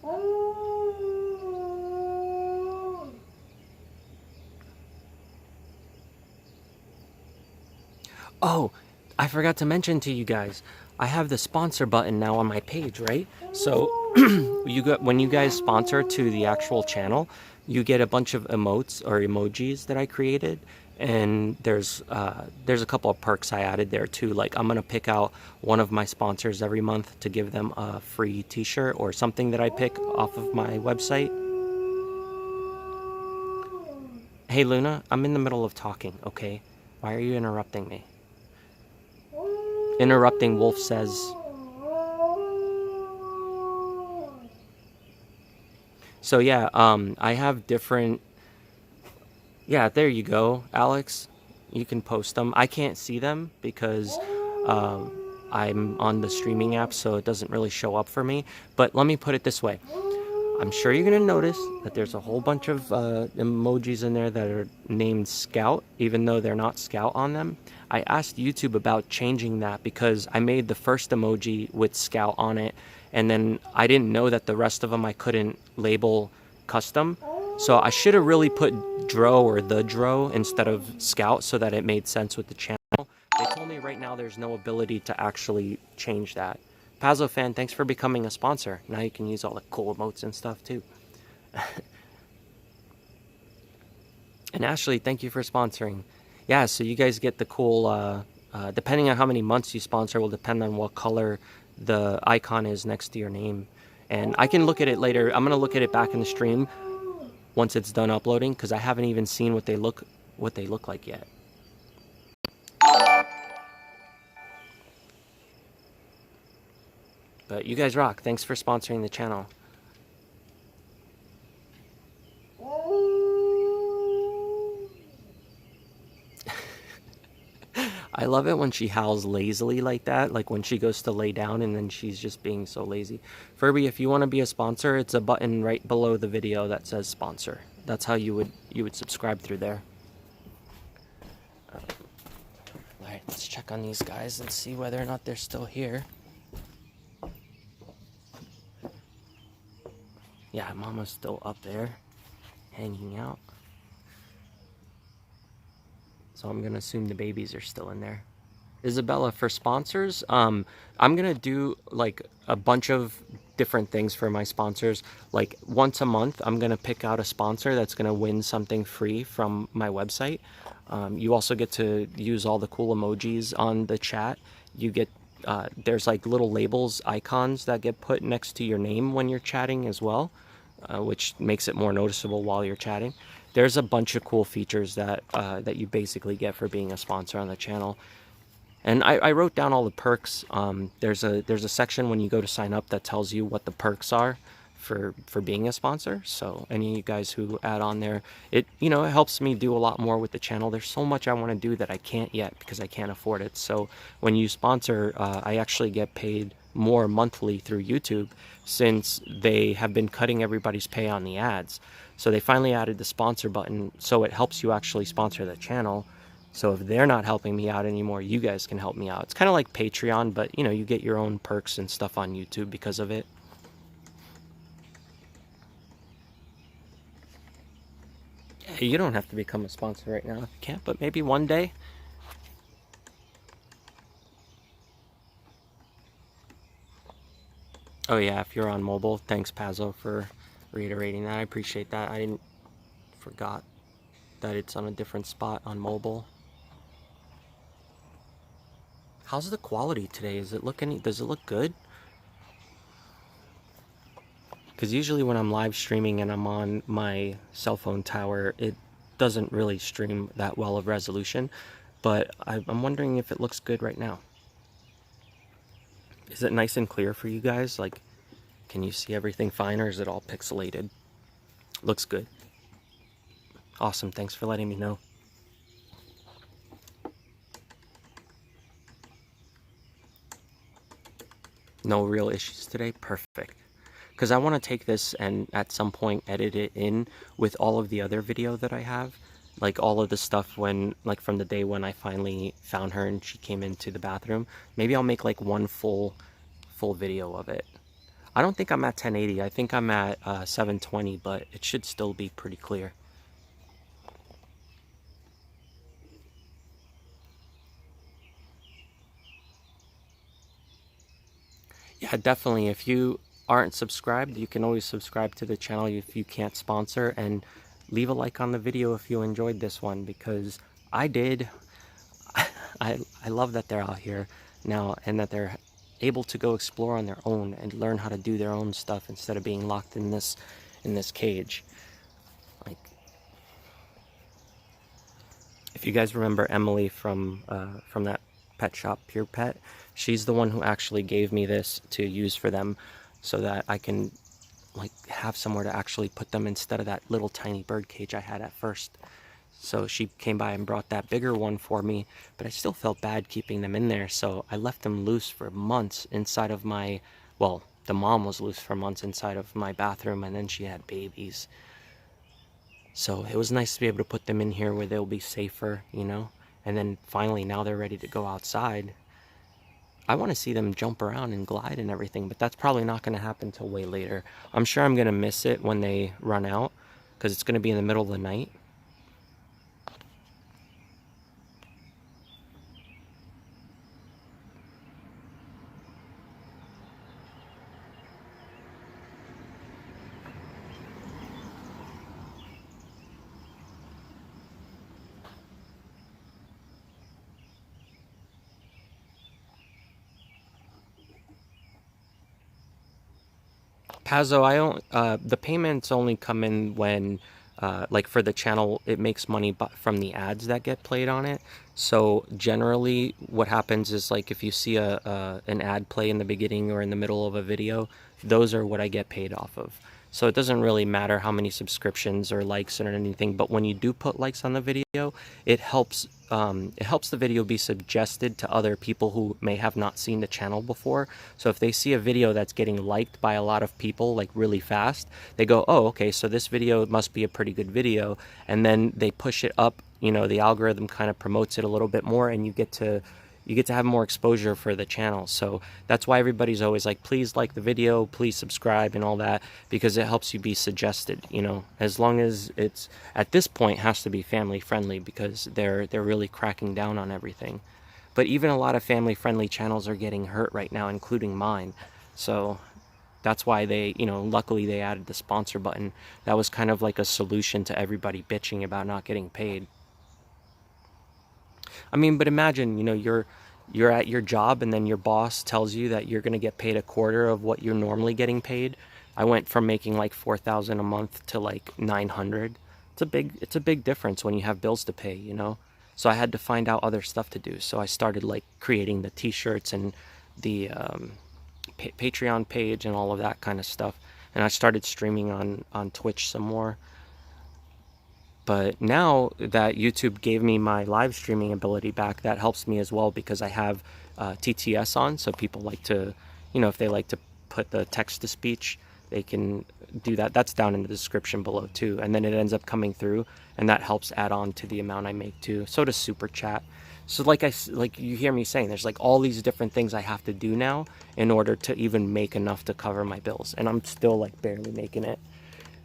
Oh, I forgot to mention to you guys, I have the sponsor button now on my page, right? So when you guys sponsor to the actual channel, you get a bunch of emotes or emojis that I created, and there's a couple of perks I added there too. Like I'm gonna pick out one of my sponsors every month to give them a free t-shirt or something that I pick off of my website. Hey Luna, I'm in the middle of talking, okay? Why are you interrupting me? Interrupting Wolf says. So yeah, I have different. Yeah, there you go, Alex. You can post them. I can't see them because I'm on the streaming app, so it doesn't really show up for me. But let me put it this way. I'm sure you're gonna notice that there's a whole bunch of emojis in there that are named Scout, even though they're not Scout on them. I asked YouTube about changing that because I made the first emoji with Scout on it, and then I didn't know that the rest of them I couldn't label custom. So I should have really put Dro or the Dro instead of Scout so that it made sense with the channel. They told me right now there's no ability to actually change that. Pazzo fan, thanks for becoming a sponsor. Now you can use all the cool emotes and stuff too. And Ashley, thank you for sponsoring. Yeah, so you guys get the cool, depending on how many months you sponsor will depend on what color the icon is next to your name. And I can look at it later. I'm going to look at it back in the stream once it's done uploading, because I haven't even seen what they look like yet. But you guys rock. Thanks for sponsoring the channel. I love it when she howls lazily like that, like when she goes to lay down and then she's just being so lazy. Furby, if you want to be a sponsor, it's a button right below the video that says sponsor. That's how you would subscribe through there. Alright, let's check on these guys and see whether or not they're still here. Yeah, Mama's still up there, hanging out. So I'm going to assume the babies are still in there. Isabella, for sponsors, I'm going to do like a bunch of different things for my sponsors. Like once a month, I'm going to pick out a sponsor that's going to win something free from my website. You also get to use all the cool emojis on the chat. You get, there's like little labels, icons that get put next to your name when you're chatting as well, which makes it more noticeable while you're chatting. There's a bunch of cool features that that you basically get for being a sponsor on the channel. And I wrote down all the perks. There's a section when you go to sign up that tells you what the perks are for being a sponsor. So any of you guys who add on there, it helps me do a lot more with the channel. There's so much I want to do that I can't yet because I can't afford it. So when you sponsor, I actually get paid more monthly through YouTube, since they have been cutting everybody's pay on the ads. So they finally added the sponsor button, so it helps you actually sponsor the channel. So if they're not helping me out anymore, you guys can help me out. It's kind of like Patreon, but you get your own perks and stuff on YouTube because of it. Hey, you don't have to become a sponsor right now if you can't, but maybe one day. Oh yeah, if you're on mobile, thanks Pazzo for reiterating that. I appreciate that. I forgot that it's on a different spot on mobile. How's the quality today? Does it look good? Because usually when I'm live streaming and I'm on my cell phone tower, it doesn't really stream that well of resolution. But I'm wondering if it looks good right now. Is it nice and clear for you guys? Like, can you see everything fine, or is it all pixelated? Looks good. Awesome, thanks for letting me know. No real issues today? Perfect. Because I want to take this and at some point edit it in with all of the other video that I have. Like all of the stuff like from the day when I finally found her and she came into the bathroom. Maybe I'll make like one full video of it. I don't think I'm at 1080. I think I'm at 720, but it should still be pretty clear. Yeah, definitely. If you aren't subscribed, you can always subscribe to the channel if you can't sponsor, and leave a like on the video if you enjoyed this one, because I did. I love that they're out here now and that they're able to go explore on their own and learn how to do their own stuff instead of being locked in this cage. Like, if you guys remember Emily from that pet shop, Pure Pet, she's the one who actually gave me this to use for them, so that I can like have somewhere to actually put them instead of that little tiny bird cage I had at first. So she came by and brought that bigger one for me, but I still felt bad keeping them in there, so I left them loose for months inside of my, well, the mom was loose for months inside of my bathroom, and then she had babies. So it was nice to be able to put them in here where they'll be safer, and then finally now they're ready to go outside. I want to see them jump around and glide and everything, but that's probably not going to happen until way later. I'm sure I'm going to miss it when they run out, because it's going to be in the middle of the night. Pazzo, I don't. The payments only come in when, like for the channel, it makes money from the ads that get played on it. So generally, what happens is like if you see an ad play in the beginning or in the middle of a video, those are what I get paid off of. So it doesn't really matter how many subscriptions or likes or anything. But when you do put likes on the video, it helps. It helps the video be suggested to other people who may have not seen the channel before. So if they see a video that's getting liked by a lot of people like really fast, they go, oh, okay, so this video must be a pretty good video. And then they push it up, you know, the algorithm kind of promotes it a little bit more, and you get to have more exposure for the channel. So that's why everybody's always like, please like the video, please subscribe and all that, because it helps you be suggested, you know, as long as it's at this point has to be family friendly, because they're really cracking down on everything. But even a lot of family friendly channels are getting hurt right now, including mine. So that's why they, you know, luckily they added the sponsor button. That was kind of like a solution to everybody bitching about not getting paid. I mean, but imagine, you know, you're at your job and then your boss tells you that you're going to get paid a quarter of what you're normally getting paid. I went from making like 4,000 a month to like 900. It's a big difference when you have bills to pay, you know. So I had to find out other stuff to do. So I started like creating the t-shirts and the Patreon page and all of that kind of stuff. And I started streaming on Twitch some more. But now that YouTube gave me my live streaming ability back, that helps me as well, because I have TTS on. So people like to, you know, if they like to put the text to speech, they can do that. That's down in the description below too. And then it ends up coming through, and that helps add on to the amount I make too. So does Super Chat. So like you hear me saying, there's like all these different things I have to do now in order to even make enough to cover my bills. And I'm still like barely making it.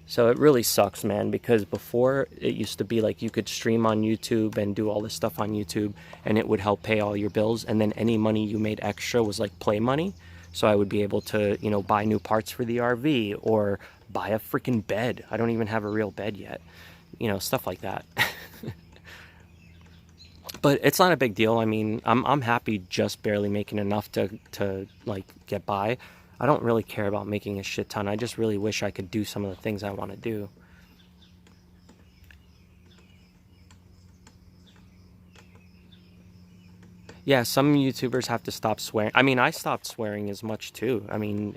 So it really sucks, man, because before it used to be like you could stream on YouTube and do all this stuff on YouTube and it would help pay all your bills. And then any money you made extra was like play money. So I would be able to, you know, buy new parts for the RV or buy a freaking bed. I don't even have a real bed yet. You know, stuff like that. But it's not a big deal. I mean, I'm happy just barely making enough to like get by. I don't really care about making a shit ton. I just really wish I could do some of the things I want to do. Yeah, some YouTubers have to stop swearing. I mean, I stopped swearing as much too. I mean,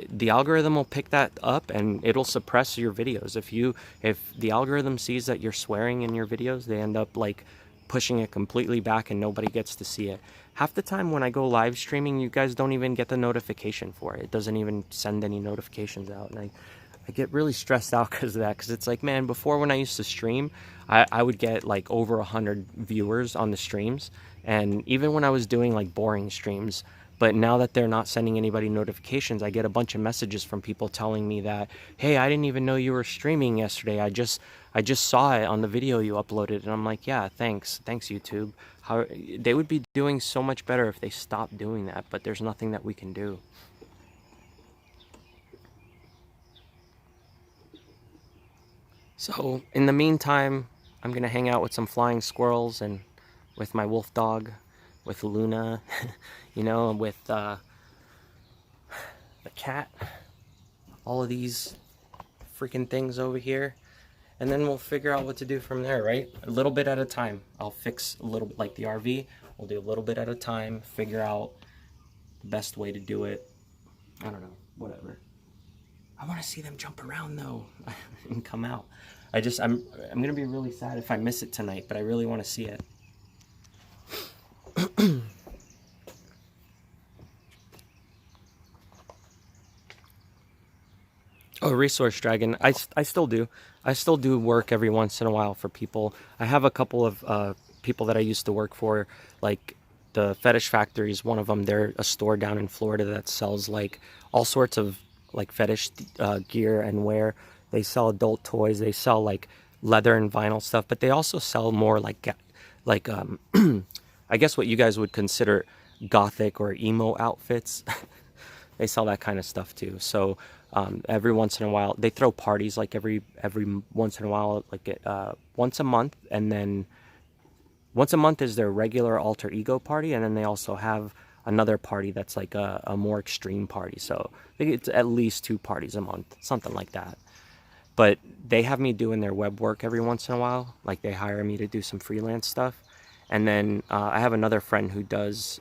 the algorithm will pick that up and it'll suppress your videos. If the algorithm sees that you're swearing in your videos, they end up like pushing it completely back and nobody gets to see it. Half the time when I go live streaming, you guys don't even get the notification for it. It doesn't even send any notifications out. And I get really stressed out because of that. Because it's like, man, before when I used to stream, I would get like over 100 viewers on the streams. And even when I was doing like boring streams, but now that they're not sending anybody notifications, I get a bunch of messages from people telling me that, hey, I didn't even know you were streaming yesterday. I just saw it on the video you uploaded. And I'm like, yeah, thanks YouTube. They would be doing so much better if they stopped doing that, but there's nothing that we can do. So in the meantime, I'm gonna hang out with some flying squirrels and with my wolf dog, with Luna, you know, with the cat, all of these freaking things over here. And then we'll figure out what to do from there, right? A little bit at a time. I'll fix a little bit like the RV. We'll do a little bit at a time, figure out the best way to do it. I don't know, whatever. I want to see them jump around though and come out. I'm gonna be really sad if I miss it tonight, but I really want to see it. Oh, Resource Dragon. I still do. I still do work every once in a while for people. I have a couple of people that I used to work for, like the Fetish Factory is one of them. They're a store down in Florida that sells like all sorts of like fetish gear and wear. They sell adult toys. They sell like leather and vinyl stuff, but they also sell more like I guess what you guys would consider gothic or emo outfits. They sell that kind of stuff too. So every once in a while, they throw parties like every once in a while, like once a month, and then once a month is their regular alter ego party, and then they also have another party that's like a more extreme party. So I think it's at least 2 parties a month, something like that. But they have me doing their web work every once in a while. Like they hire me to do some freelance stuff. And then I have another friend who does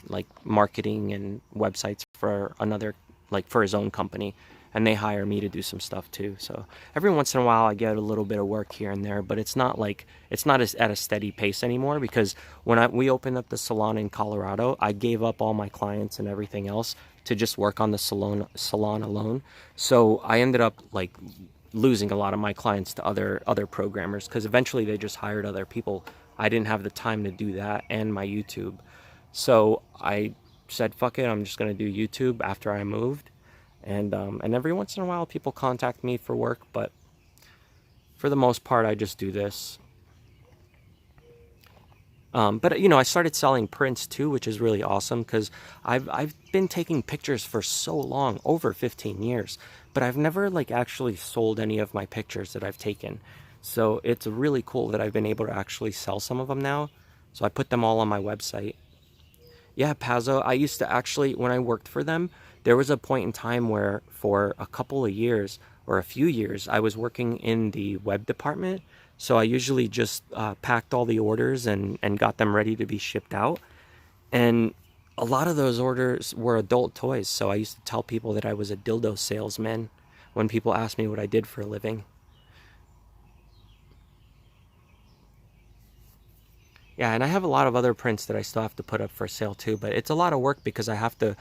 like marketing and websites for another, like for his own company. And they hire me to do some stuff too. So every once in a while I get a little bit of work here and there, but it's not like, it's not as at a steady pace anymore, because when we opened up the salon in Colorado, I gave up all my clients and everything else to just work on the salon alone. So I ended up like losing a lot of my clients to other programmers, because eventually they just hired other people. I didn't have the time to do that and my YouTube. So I said, fuck it, I'm just gonna do YouTube after I moved. And every once in a while people contact me for work, but for the most part I just do this. But you know, I started selling prints too, which is really awesome, because I've been taking pictures for so long, over 15 years, but I've never like actually sold any of my pictures that I've taken. So it's really cool that I've been able to actually sell some of them now. So I put them all on my website. Yeah, Pazzo. I used to actually, when I worked for them, there was a point in time where for a couple of years or a few years, I was working in the web department. So I usually just packed all the orders and got them ready to be shipped out. And a lot of those orders were adult toys. So I used to tell people that I was a dildo salesman when people asked me what I did for a living. Yeah, and I have a lot of other prints that I still have to put up for sale too, but it's a lot of work because I have to,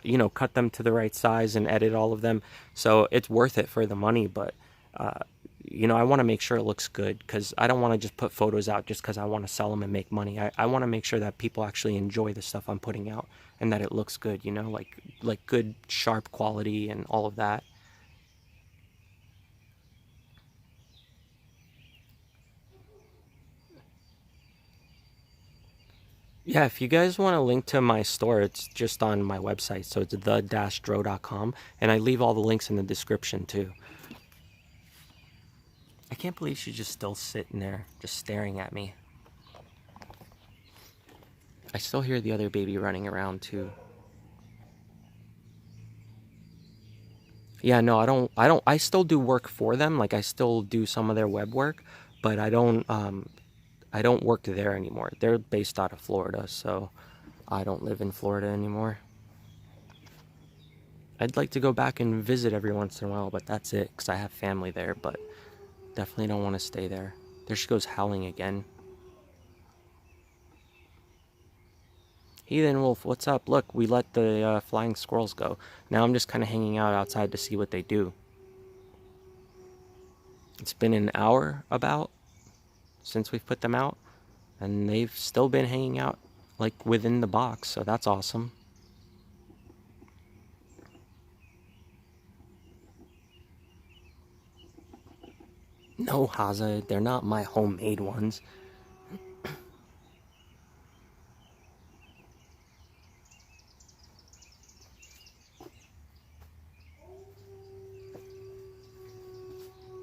you know, cut them to the right size and edit all of them. So it's worth it for the money, but uh, you know, I want to make sure it looks good, because I don't want to just put photos out just because I want to sell them and make money. I want to make sure that people actually enjoy the stuff I'm putting out and that it looks good, you know, like good sharp quality and all of that. Yeah, if you guys want a link to my store, it's just on my website. So it's the-dro.com. And I leave all the links in the description too. I can't believe she's just still sitting there, just staring at me. I still hear the other baby running around too. Yeah, no, I still do work for them. Like I still do some of their web work, but I don't work there anymore. They're based out of Florida, so I don't live in Florida anymore. I'd like to go back and visit every once in a while, but that's it, because I have family there, but definitely don't want to stay there. There she goes howling again. Heathen Wolf, what's up? Look, we let the flying squirrels go. Now I'm just kind of hanging out outside to see what they do. It's been an hour about since we've put them out, and they've still been hanging out like within the box, so that's awesome. No, Haza, they're not my homemade ones.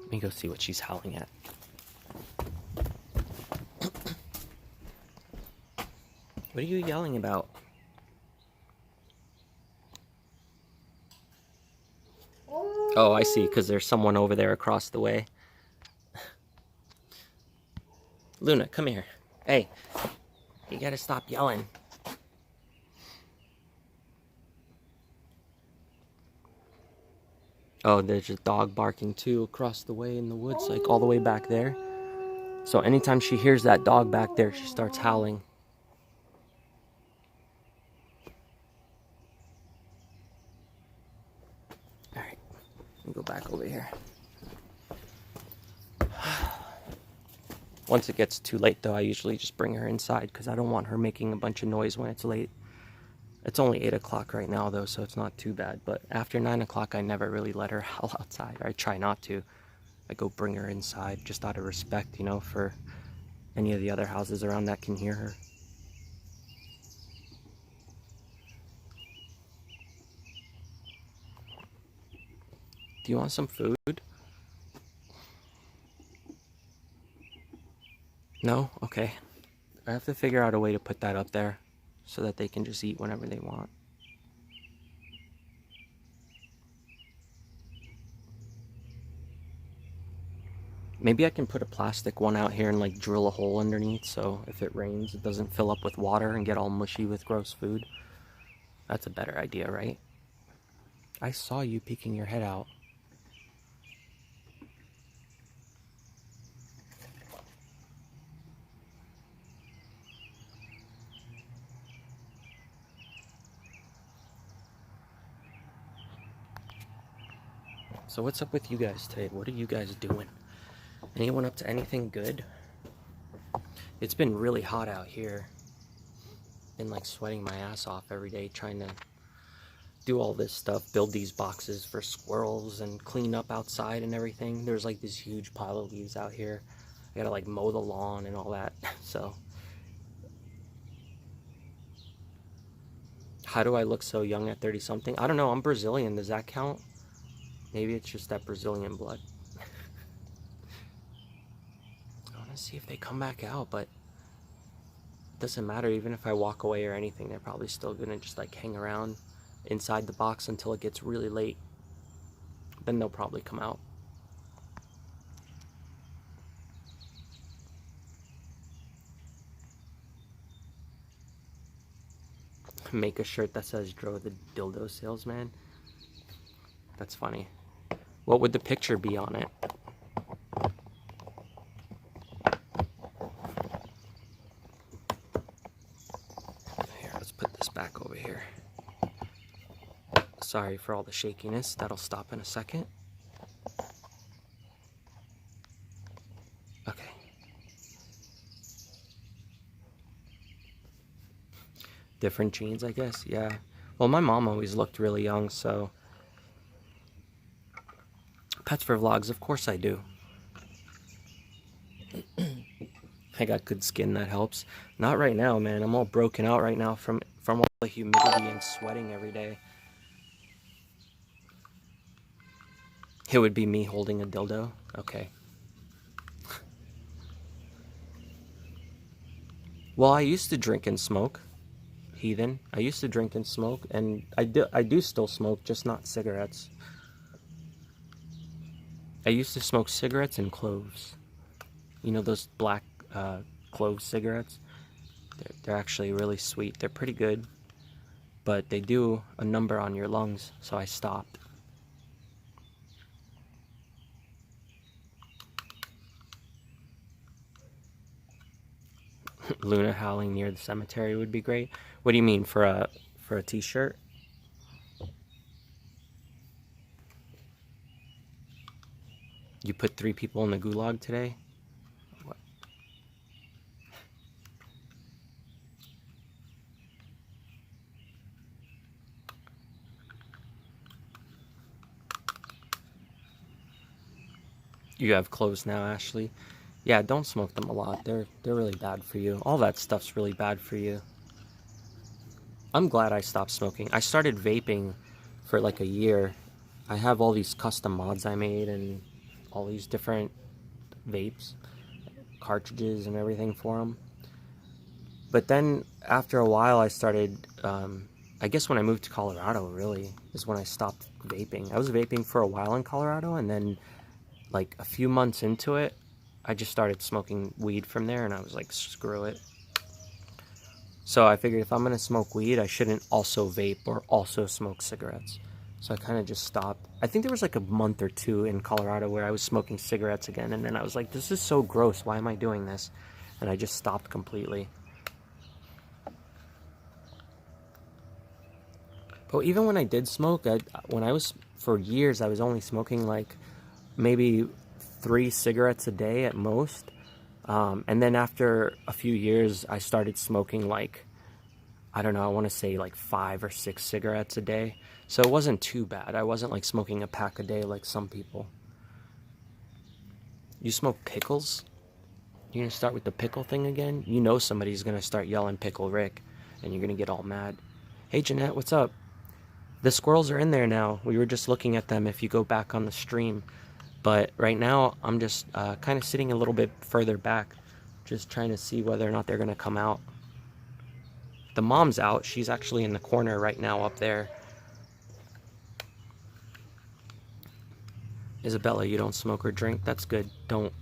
Let me go see what she's howling at. What are you yelling about? Oh, I see, because there's someone over there across the way. Luna, come here. Hey, you gotta stop yelling. Oh, there's a dog barking too across the way in the woods, like all the way back there. So anytime she hears that dog back there, she starts howling. Alright, let me go back over here. Once it gets too late though, I usually just bring her inside because I don't want her making a bunch of noise when it's late. It's only 8 o'clock right now though, so it's not too bad. But after 9 o'clock, I never really let her howl outside. Or I try not to. I go bring her inside just out of respect, you know, for any of the other houses around that can hear her. Do you want some food? No? Okay. I have to figure out a way to put that up there. so that they can just eat whenever they want. Maybe I can put a plastic one out here and like drill a hole underneath so if it rains it doesn't fill up with water and get all mushy with gross food. That's a better idea, right? I saw you peeking your head out. So what's up with you guys today? What are you guys doing? Anyone up to anything good? It's been really hot out here. Been like sweating my ass off every day trying to do all this stuff, build these boxes for squirrels and clean up outside and everything. There's like this huge pile of leaves out here. I gotta like mow the lawn and all that. So how do I look so young at 30 something? I don't know, I'm Brazilian, does that count? Maybe it's just that Brazilian blood. I want to see if they come back out, but it doesn't matter. Even if I walk away or anything, they're probably still gonna just like hang around inside the box until it gets really late. Then they'll probably come out. Make a shirt that says Dro the dildo salesman. That's funny. What would the picture be on it? Here, let's put this back over here. Sorry for all the shakiness. That'll stop in a second. Okay. Different genes, I guess. Yeah. Well, my mom always looked really young, so... Pets for vlogs, of course I do. I got good skin, that helps. Not right now, man. I'm all broken out right now from all the humidity and sweating every day. It would be me holding a dildo? Okay. Well, I used to drink and smoke. Heathen. I used to drink and smoke, and I do still smoke, just not cigarettes. I used to smoke cigarettes and cloves. You know those black clove cigarettes? They're actually really sweet. They're pretty good, but they do a number on your lungs, so I stopped. Luna howling near the cemetery would be great. What do you mean, for a t-shirt? You put 3 people in the gulag today? What? You have clothes now, Ashley? Yeah, don't smoke them a lot. They're really bad for you. All that stuff's really bad for you. I'm glad I stopped smoking. I started vaping for like a year. I have all these custom mods I made and all these different vapes, cartridges and everything for them. But then after a while I started, I guess when I moved to Colorado really is when I stopped vaping. I was vaping for a while in Colorado, and then like a few months into it, I just started smoking weed from there, and I was like, screw it. So I figured if I'm gonna smoke weed, I shouldn't also vape or also smoke cigarettes. So I kind of just stopped. I think there was like a month or 2 in Colorado where I was smoking cigarettes again, and then I was like, this is so gross, why am I doing this? And I just stopped completely. But even when I did smoke, for years, I was only smoking like maybe 3 cigarettes a day at most. And then after a few years, I started smoking like, I don't know, I want to say like 5 or 6 cigarettes a day. So it wasn't too bad. I wasn't like smoking a pack a day like some people. You smoke pickles? You're going to start with the pickle thing again? You know somebody's going to start yelling Pickle Rick, and you're going to get all mad. Hey Jeanette, what's up? The squirrels are in there now. We were just looking at them if you go back on the stream. But right now, I'm just kind of sitting a little bit further back, just trying to see whether or not they're going to come out. The mom's out. She's actually in the corner right now up there. Isabella, you don't smoke or drink? That's good. Don't.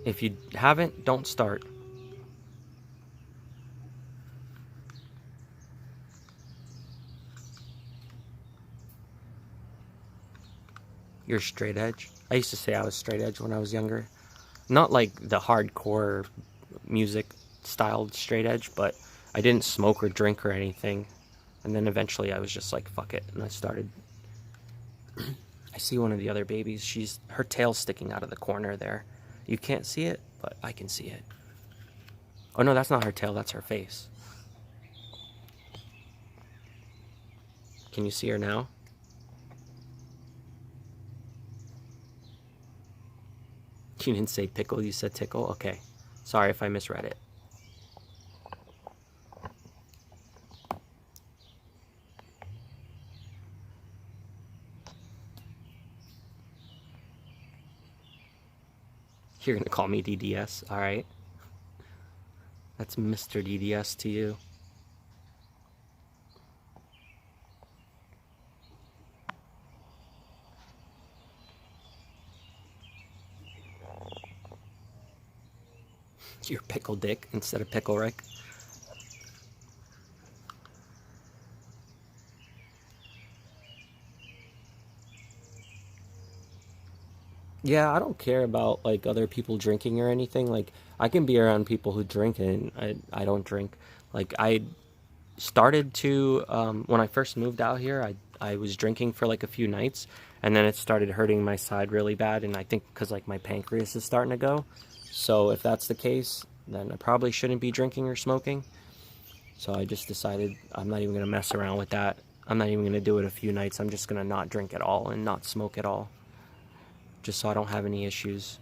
If you haven't, don't start. You're straight edge? I used to say I was straight edge when I was younger. Not like the hardcore music styled straight edge, but I didn't smoke or drink or anything. And then eventually I was just like, fuck it. And I started. I see one of the other babies. Her tail's sticking out of the corner there. You can't see it, but I can see it. Oh no, that's not her tail, that's her face. Can you see her now? You didn't say pickle, you said tickle? Okay. Sorry if I misread it. You're gonna call me DDS, alright? That's Mr. DDS to you. You're Pickle Dick instead of Pickle Rick. Yeah, I don't care about like other people drinking or anything. Like I can be around people who drink and I don't drink. Like I started to when I first moved out here, I was drinking for like a few nights, and then it started hurting my side really bad, and I think because like my pancreas is starting to go. So if that's the case, then I probably shouldn't be drinking or smoking. So I just decided I'm not even gonna mess around with that. I'm not even gonna do it a few nights. I'm just gonna not drink at all and not smoke at all, just so I don't have any issues.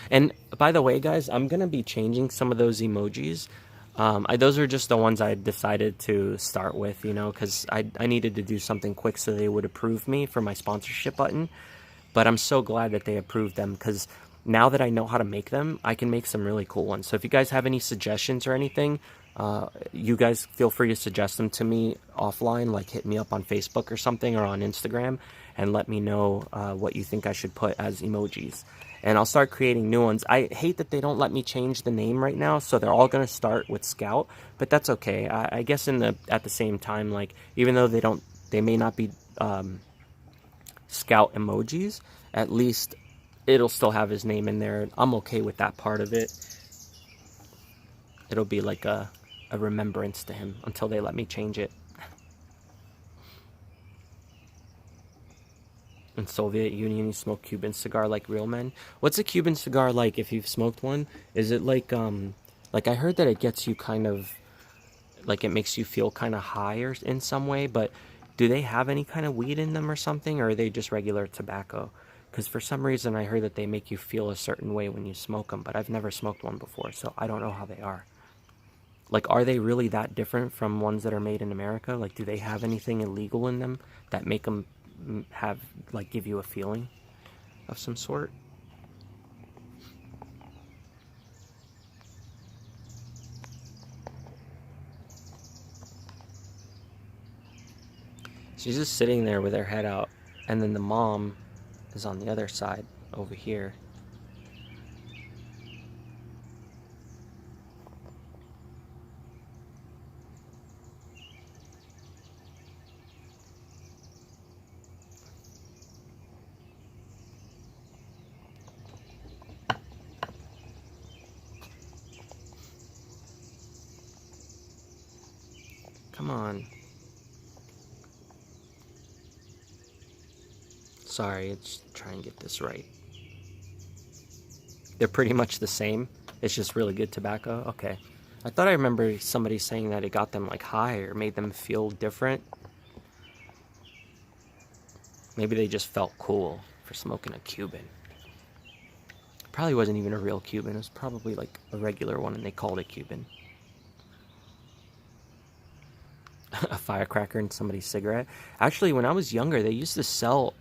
And by the way, guys, I'm gonna be changing some of those emojis. Those are just the ones I decided to start with, you know, because I needed to do something quick so they would approve me for my sponsorship button. But I'm so glad that they approved them, because now that I know how to make them, I can make some really cool ones. So if you guys have any suggestions or anything, you guys feel free to suggest them to me offline, like hit me up on Facebook or something, or on Instagram, and let me know what you think I should put as emojis. And I'll start creating new ones. I hate that they don't let me change the name right now, so they're all going to start with Scout, but that's okay. I guess at the same time, like, even though they may not be Scout emojis, at least it'll still have his name in there. I'm okay with that part of it. It'll be like a remembrance to him until they let me change it. In Soviet Union, you smoke Cuban cigar like real men. What's a Cuban cigar like if you've smoked one? Is it like I heard that it gets you kind of, like it makes you feel kind of high or in some way, but do they have any kind of weed in them or something, or are they just regular tobacco? Because for some reason I heard that they make you feel a certain way when you smoke them, but I've never smoked one before, so I don't know how they are. Like, are they really that different from ones that are made in America? Like, do they have anything illegal in them that make them have, like, give you a feeling of some sort? She's just sitting there with her head out, and then the mom is on the other side over here. Come on. Sorry, let's try and get this right. They're pretty much the same. It's just really good tobacco. Okay. I thought I remember somebody saying that it got them like high or made them feel different. Maybe they just felt cool for smoking a Cuban. Probably wasn't even a real Cuban. It was probably like a regular one and they called it Cuban. A firecracker in somebody's cigarette. Actually, when I was younger, they used to sell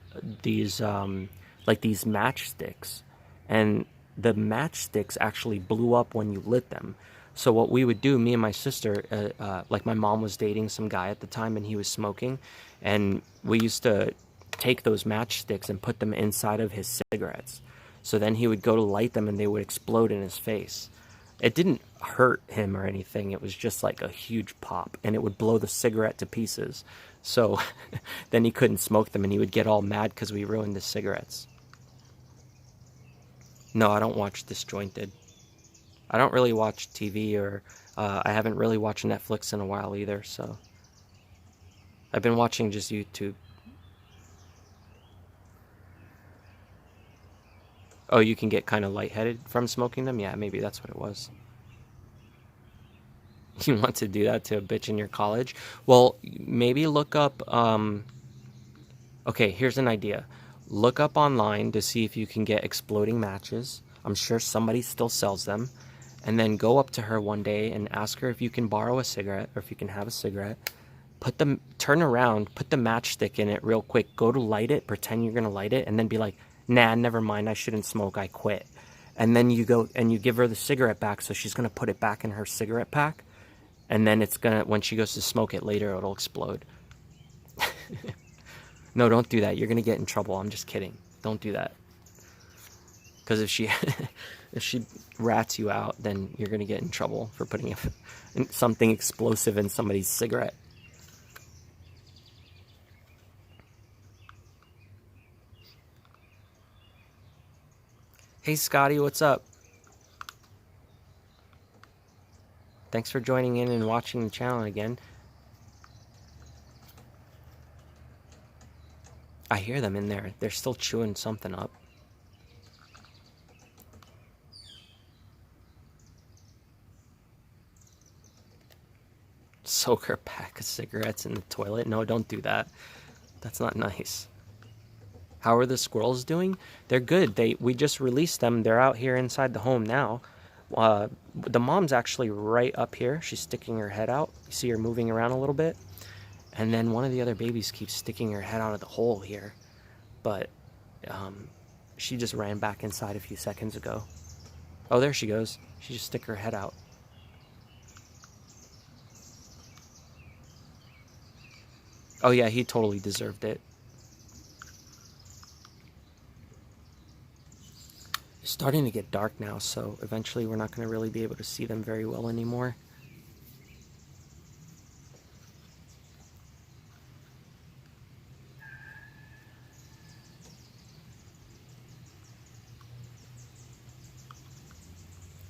these like these matchsticks, and the matchsticks actually blew up when you lit them. So what we would do, me and my sister, like my mom was dating some guy at the time and he was smoking, and we used to take those matchsticks and put them inside of his cigarettes. So then he would go to light them and they would explode in his face. It didn't hurt him or anything. It was just like a huge pop, and it would blow the cigarette to pieces. So then he couldn't smoke them and he would get all mad because we ruined his cigarettes. No, I don't watch Disjointed. I don't really watch TV, or I haven't really watched Netflix in a while either, so I've been watching just YouTube. Oh, you can get kind of lightheaded from smoking them? Yeah, maybe that's what it was. You want to do that to a bitch in your college? Well, maybe look up, okay, here's an idea. Look up online to see if you can get exploding matches. I'm sure somebody still sells them. And then go up to her one day and ask her if you can borrow a cigarette, or if you can have a cigarette. Turn around, put the matchstick in it real quick, go to light it, pretend you're gonna light it, and then be like, nah, never mind, I shouldn't smoke, I quit. And then you go and you give her the cigarette back, so she's gonna put it back in her cigarette pack, and then it's gonna, when she goes to smoke it later, it'll explode. No, don't do that, you're gonna get in trouble. I'm just kidding. Don't do that. Because if she if she rats you out, then you're gonna get in trouble for putting something explosive in somebody's cigarette. Hey Scotty, what's up? Thanks for joining in and watching the channel again. I hear them in there. They're still chewing something up. Soak her pack of cigarettes in the toilet? No, don't do that. That's not nice. How are the squirrels doing? They're good. We just released them. They're out here inside the home now. The mom's actually right up here. She's sticking her head out. You see her moving around a little bit. And then one of the other babies keeps sticking her head out of the hole here. But she just ran back inside a few seconds ago. Oh, there she goes. She just stuck her head out. Oh yeah, he totally deserved it. It's starting to get dark now, so eventually we're not going to really be able to see them very well anymore.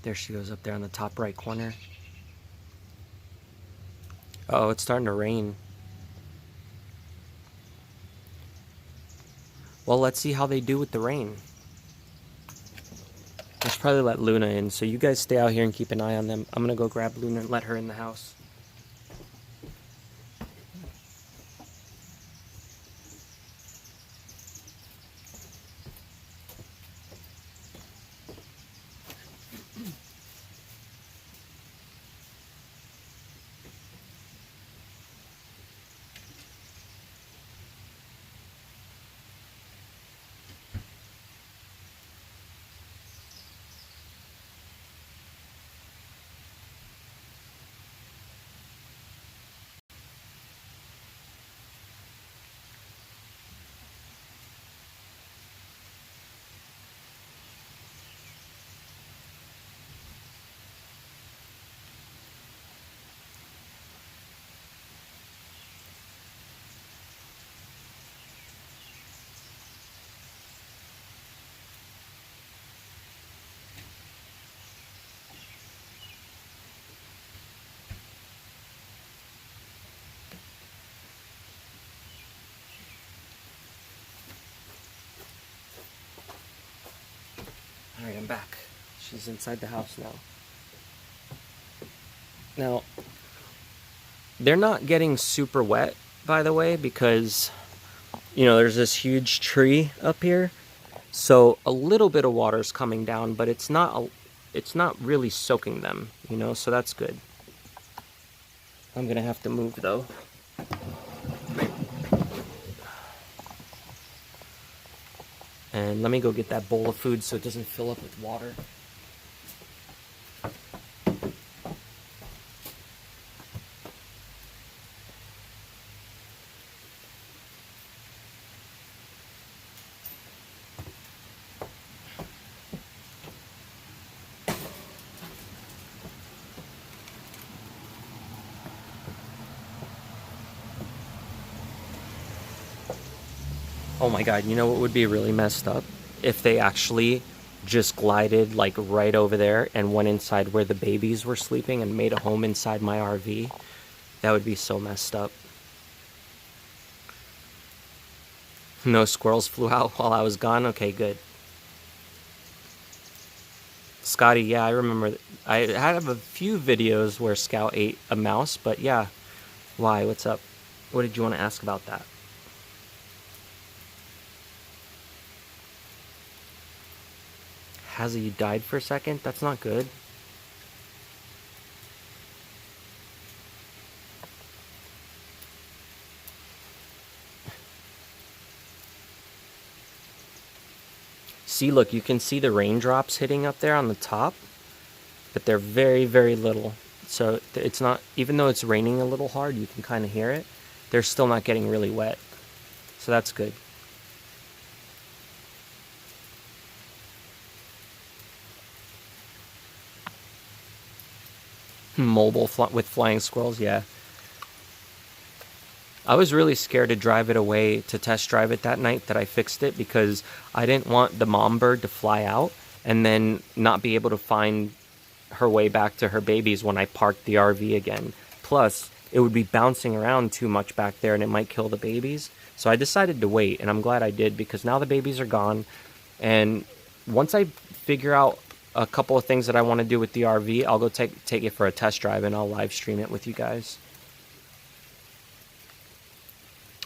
There she goes up there on the top right corner. Oh, it's starting to rain. Well, let's see how they do with the rain. I should probably let Luna in, so you guys stay out here and keep an eye on them. I'm gonna go grab Luna and let her in the house. Alright, I'm back. She's inside the house now. Now, they're not getting super wet, by the way, because, you know, there's this huge tree up here. So a little bit of water's coming down, but it's not really soaking them, you know, so that's good. I'm gonna have to move though. And let me go get that bowl of food so it doesn't fill up with water. Oh my god, you know what would be really messed up? If they actually just glided like right over there and went inside where the babies were sleeping and made a home inside my RV. That would be so messed up. No squirrels flew out while I was gone? Okay, good. Scotty, yeah, I remember. I have a few videos where Scout ate a mouse, but yeah. Why? What's up? What did you want to ask about that? Has he died for a second? That's not good. See, look, you can see the raindrops hitting up there on the top, but they're very, very little. So it's not, even though it's raining a little hard, you can kind of hear it. They're still not getting really wet. So that's good. Mobile with flying squirrels, yeah. I was really scared to drive it away to test drive it that night that I fixed it because I didn't want the mom bird to fly out and then not be able to find her way back to her babies when I parked the RV again. Plus, it would be bouncing around too much back there and it might kill the babies. So I decided to wait, and I'm glad I did because now the babies are gone. And once I figure out a couple of things that I want to do with the RV, I'll go take it for a test drive and I'll live stream it with you guys.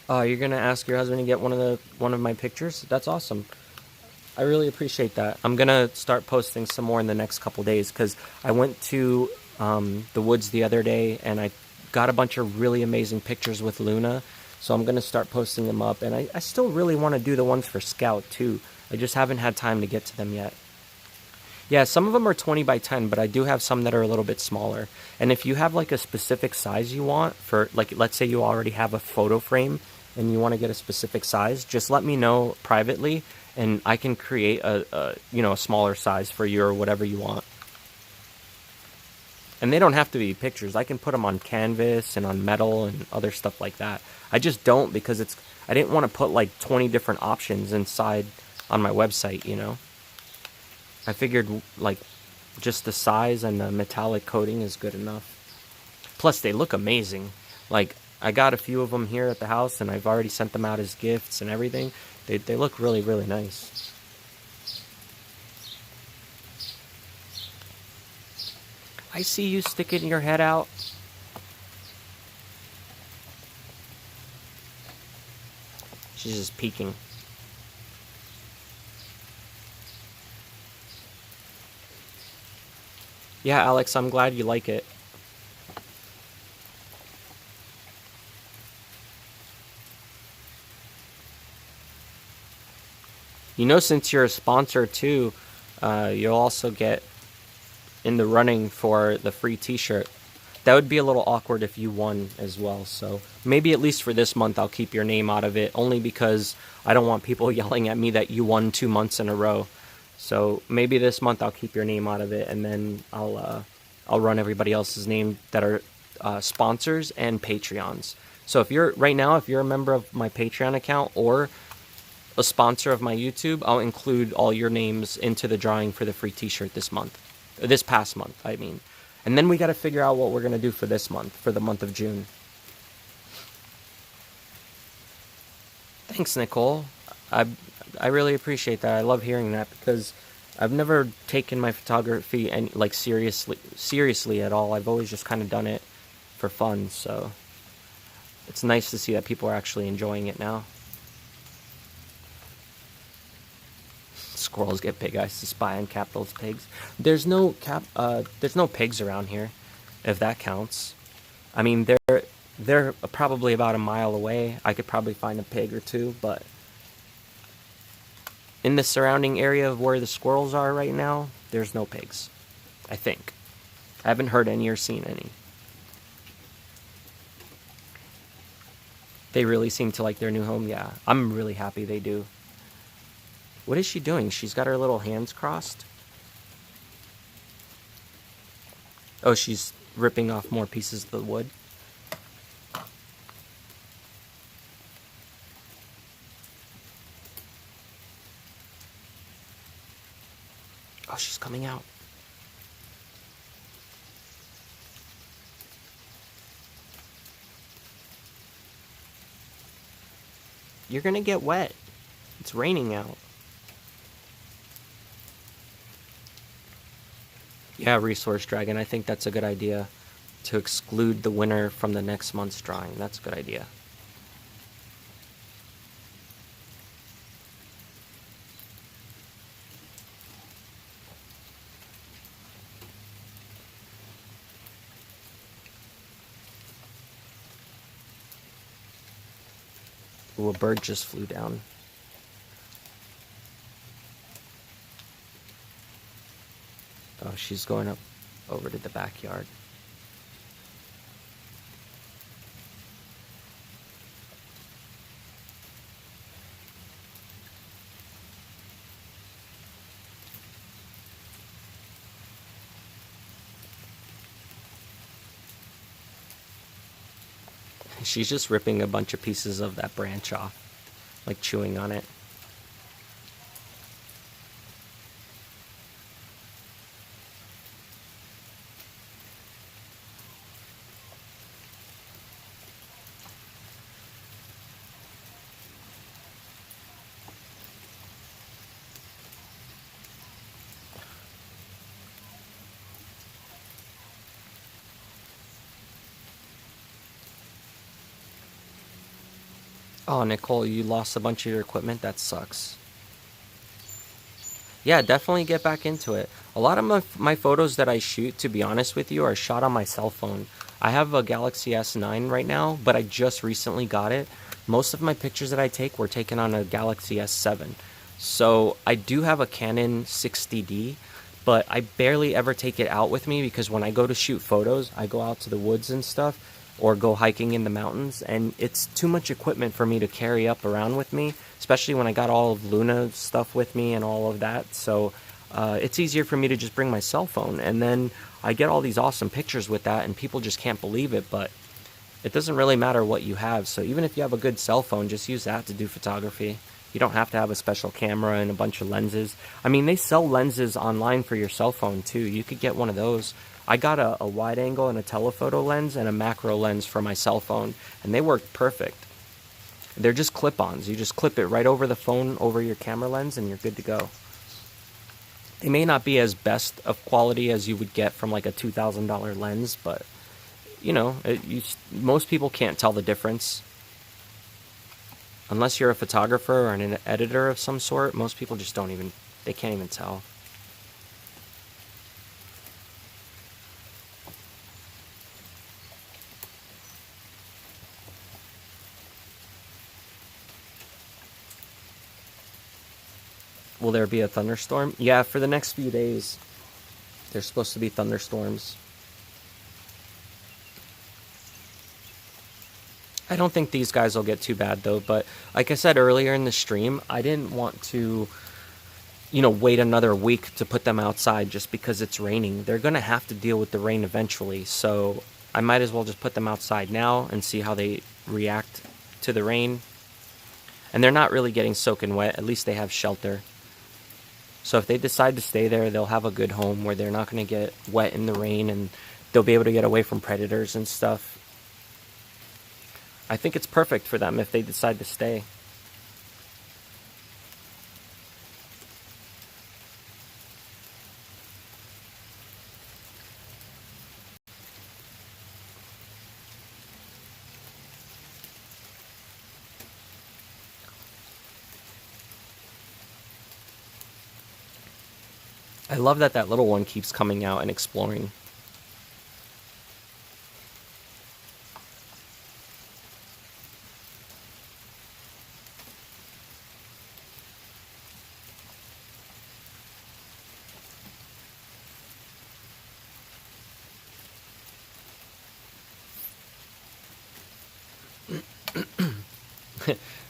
You're gonna ask your husband to get one of my pictures? That's awesome. I really appreciate that. I'm gonna start posting some more in the next couple days because I went to the woods the other day and I got a bunch of really amazing pictures with Luna. So I'm gonna start posting them up, and I still really want to do the ones for Scout too. I just haven't had time to get to them yet. Yeah, some of them are 20 by 10, but I do have some that are a little bit smaller. And if you have like a specific size you want for, like, let's say you already have a photo frame and you want to get a specific size, just let me know privately and I can create a smaller size for you or whatever you want. And they don't have to be pictures. I can put them on canvas and on metal and other stuff like that. I just don't because I didn't want to put like 20 different options inside on my website. I figured like just the size and the metallic coating is good enough. Plus they look amazing. Like I got a few of them here at the house and I've already sent them out as gifts and everything. They look really, really nice. I see you sticking your head out. She's just peeking. Yeah, Alex, I'm glad you like it. Since you're a sponsor too, you'll also get in the running for the free t-shirt. That would be a little awkward if you won as well. So maybe at least for this month, I'll keep your name out of it, only because I don't want people yelling at me that you won 2 months in a row. So maybe this month I'll keep your name out of it, and then I'll run everybody else's name that are sponsors and Patreons. So if you're a member of my Patreon account or a sponsor of my YouTube, I'll include all your names into the drawing for the free t-shirt this past month, I mean. And then we got to figure out what we're going to do for this month, for the month of June. Thanks, Nicole. I really appreciate that. I love hearing that because I've never taken my photography and like seriously at all. I've always just kind of done it for fun. So it's nice to see that people are actually enjoying it now. Squirrels get big eyes to spy on Capitol's pigs. There's no pigs around here, if that counts. I mean, they're probably about a mile away. I could probably find a pig or two, but in the surrounding area of where the squirrels are right now, there's no pigs, I think. I haven't heard any or seen any. They really seem to like their new home. Yeah, I'm really happy they do. What is she doing? She's got her little hands crossed. Oh, she's ripping off more pieces of the wood. Oh, she's coming out. You're gonna get wet. It's raining out. Yeah, resource dragon. I think that's a good idea. To exclude the winter from the next month's drawing. That's a good idea. Ooh, a bird just flew down. Oh, she's going up over to the backyard. She's just ripping a bunch of pieces of that branch off, like chewing on it. Oh, Nicole, you lost a bunch of your equipment? That sucks. Yeah, definitely get back into it. A lot of my photos that I shoot, to be honest with you, are shot on my cell phone. I have a Galaxy S9 right now, but I just recently got it. Most of my pictures that I take were taken on a Galaxy S7. So I do have a Canon 60D, but I barely ever take it out with me because when I go to shoot photos, I go out to the woods and stuff or go hiking in the mountains, and it's too much equipment for me to carry up around with me, especially when I got all of Luna's stuff with me and all of that. So it's easier for me to just bring my cell phone, and then I get all these awesome pictures with that, and people just can't believe it, but it doesn't really matter what you have. So even if you have a good cell phone, just use that to do photography. You don't have to have a special camera and a bunch of lenses. I mean, they sell lenses online for your cell phone too. You could get one of those. I got a wide angle and a telephoto lens and a macro lens for my cell phone, and they work perfect. They're just clip-ons. You just clip it right over the phone, over your camera lens, and you're good to go. They may not be as best of quality as you would get from like a $2,000 lens, but you know, most people can't tell the difference. Unless you're a photographer or an editor of some sort, most people just they can't even tell. Will there be a thunderstorm? Yeah, for the next few days, there's supposed to be thunderstorms. I don't think these guys will get too bad though, but like I said earlier in the stream, I didn't want to, wait another week to put them outside just because it's raining. They're going to have to deal with the rain eventually, so I might as well just put them outside now and see how they react to the rain. And they're not really getting soaking wet, at least they have shelter. So if they decide to stay there, they'll have a good home where they're not going to get wet in the rain, and they'll be able to get away from predators and stuff. I think it's perfect for them if they decide to stay. I love that little one keeps coming out and exploring.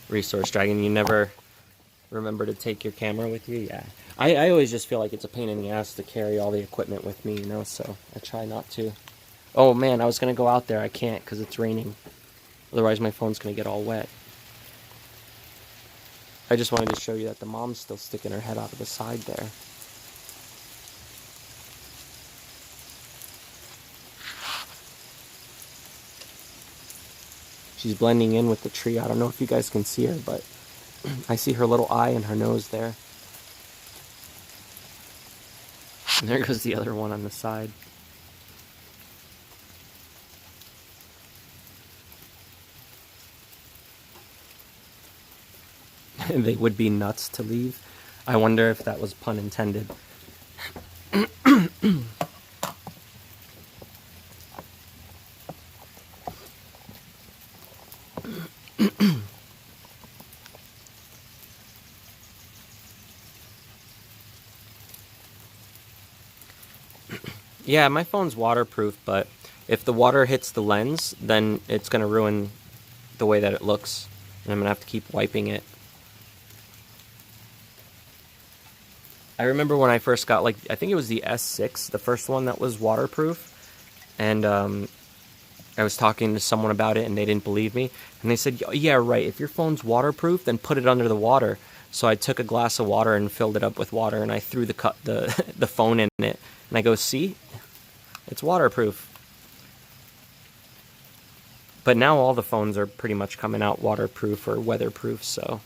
Resource Dragon, you never remember to take your camera with you? Yeah. I always just feel like it's a pain in the ass to carry all the equipment with me, so I try not to. Oh man, I was going to go out there. I can't because it's raining. Otherwise my phone's going to get all wet. I just wanted to show you that the mom's still sticking her head out of the side there. She's blending in with the tree. I don't know if you guys can see her, but I see her little eye and her nose there. And there goes the other one on the side. They would be nuts to leave. I wonder if that was pun intended. Yeah, my phone's waterproof, but if the water hits the lens, then it's going to ruin the way that it looks. And I'm going to have to keep wiping it. I remember when I first got, like, I think it was the S6, the first one that was waterproof. And I was talking to someone about it, and they didn't believe me. And they said, yeah, right, if your phone's waterproof, then put it under the water. So I took a glass of water and filled it up with water, and I threw the phone in it. And I go, see? It's waterproof. But now all the phones are pretty much coming out waterproof or weatherproof, so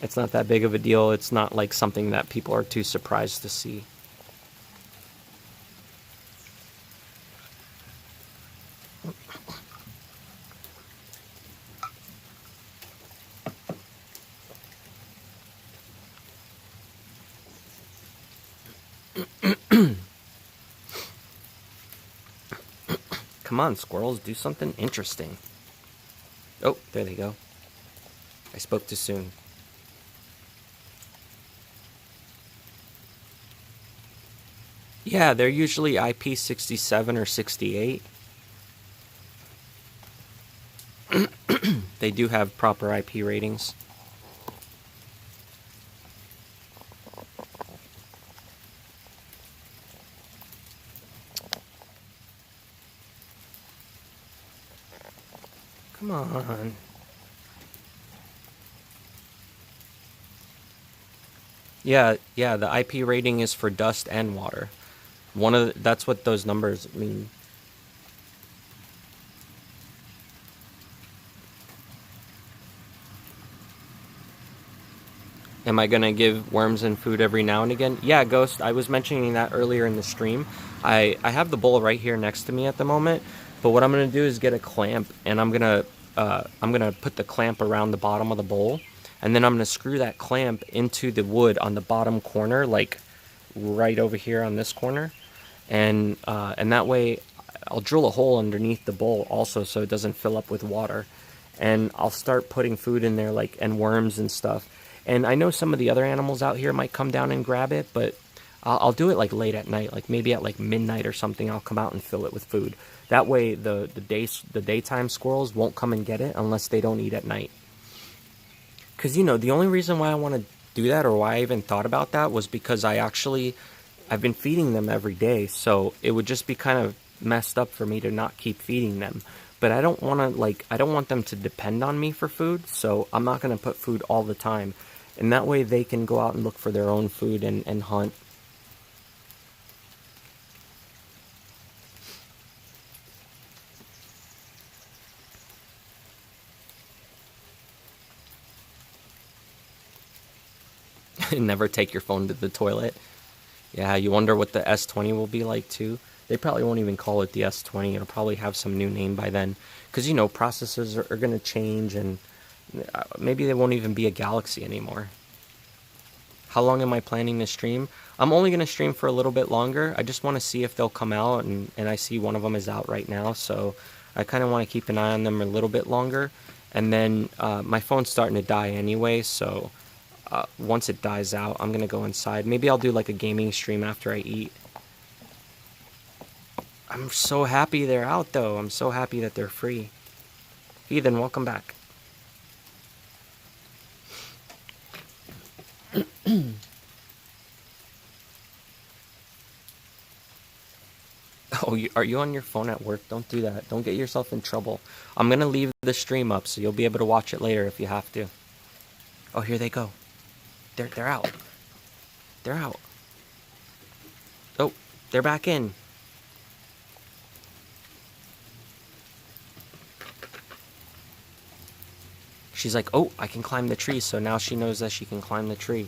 it's not that big of a deal. It's not like something that people are too surprised to see. Come on, squirrels, do something interesting. Oh, there they go. I spoke too soon. Yeah, they're usually IP67 or 68. They do have proper IP ratings. Come on. Yeah, the IP rating is for dust and water. That's what those numbers mean. Am I gonna give worms and food every now and again? Yeah, Ghost, I was mentioning that earlier in the stream. I have the bowl right here next to me at the moment, but what I'm gonna do is get a clamp, and I'm gonna put the clamp around the bottom of the bowl, and then I'm gonna screw that clamp into the wood on the bottom corner, like right over here on this corner, and that way I'll drill a hole underneath the bowl also so it doesn't fill up with water, and I'll start putting food in there, like, and worms and stuff. And I know some of the other animals out here might come down and grab it, but I'll do it like late at night, like maybe at like midnight or something. I'll come out and fill it with food. That way the daytime squirrels won't come and get it unless they don't eat at night. Because, the only reason why I want to do that, or why I even thought about that, was because I've been feeding them every day, so it would just be kind of messed up for me to not keep feeding them. But I don't want them to depend on me for food, so I'm not going to put food all the time. And that way they can go out and look for their own food and hunt. Never take your phone to the toilet. Yeah, you wonder what the S20 will be like too. They probably won't even call it the S20. It'll probably have some new name by then. Because, processors are going to change, and maybe they won't even be a Galaxy anymore. How long am I planning to stream? I'm only going to stream for a little bit longer. I just want to see if they'll come out, and I see one of them is out right now, so I kind of want to keep an eye on them a little bit longer. And then my phone's starting to die anyway, so once it dies out, I'm going to go inside. Maybe I'll do like a gaming stream after I eat. I'm so happy they're out, though. I'm so happy that they're free. Ethan, welcome back. Oh, are you on your phone at work? Don't do that. Don't get yourself in trouble. I'm going to leave the stream up, so you'll be able to watch it later if you have to. Oh, here they go. They're out. They're out. Oh, they're back in. She's like, oh, I can climb the tree, so now she knows that she can climb the tree.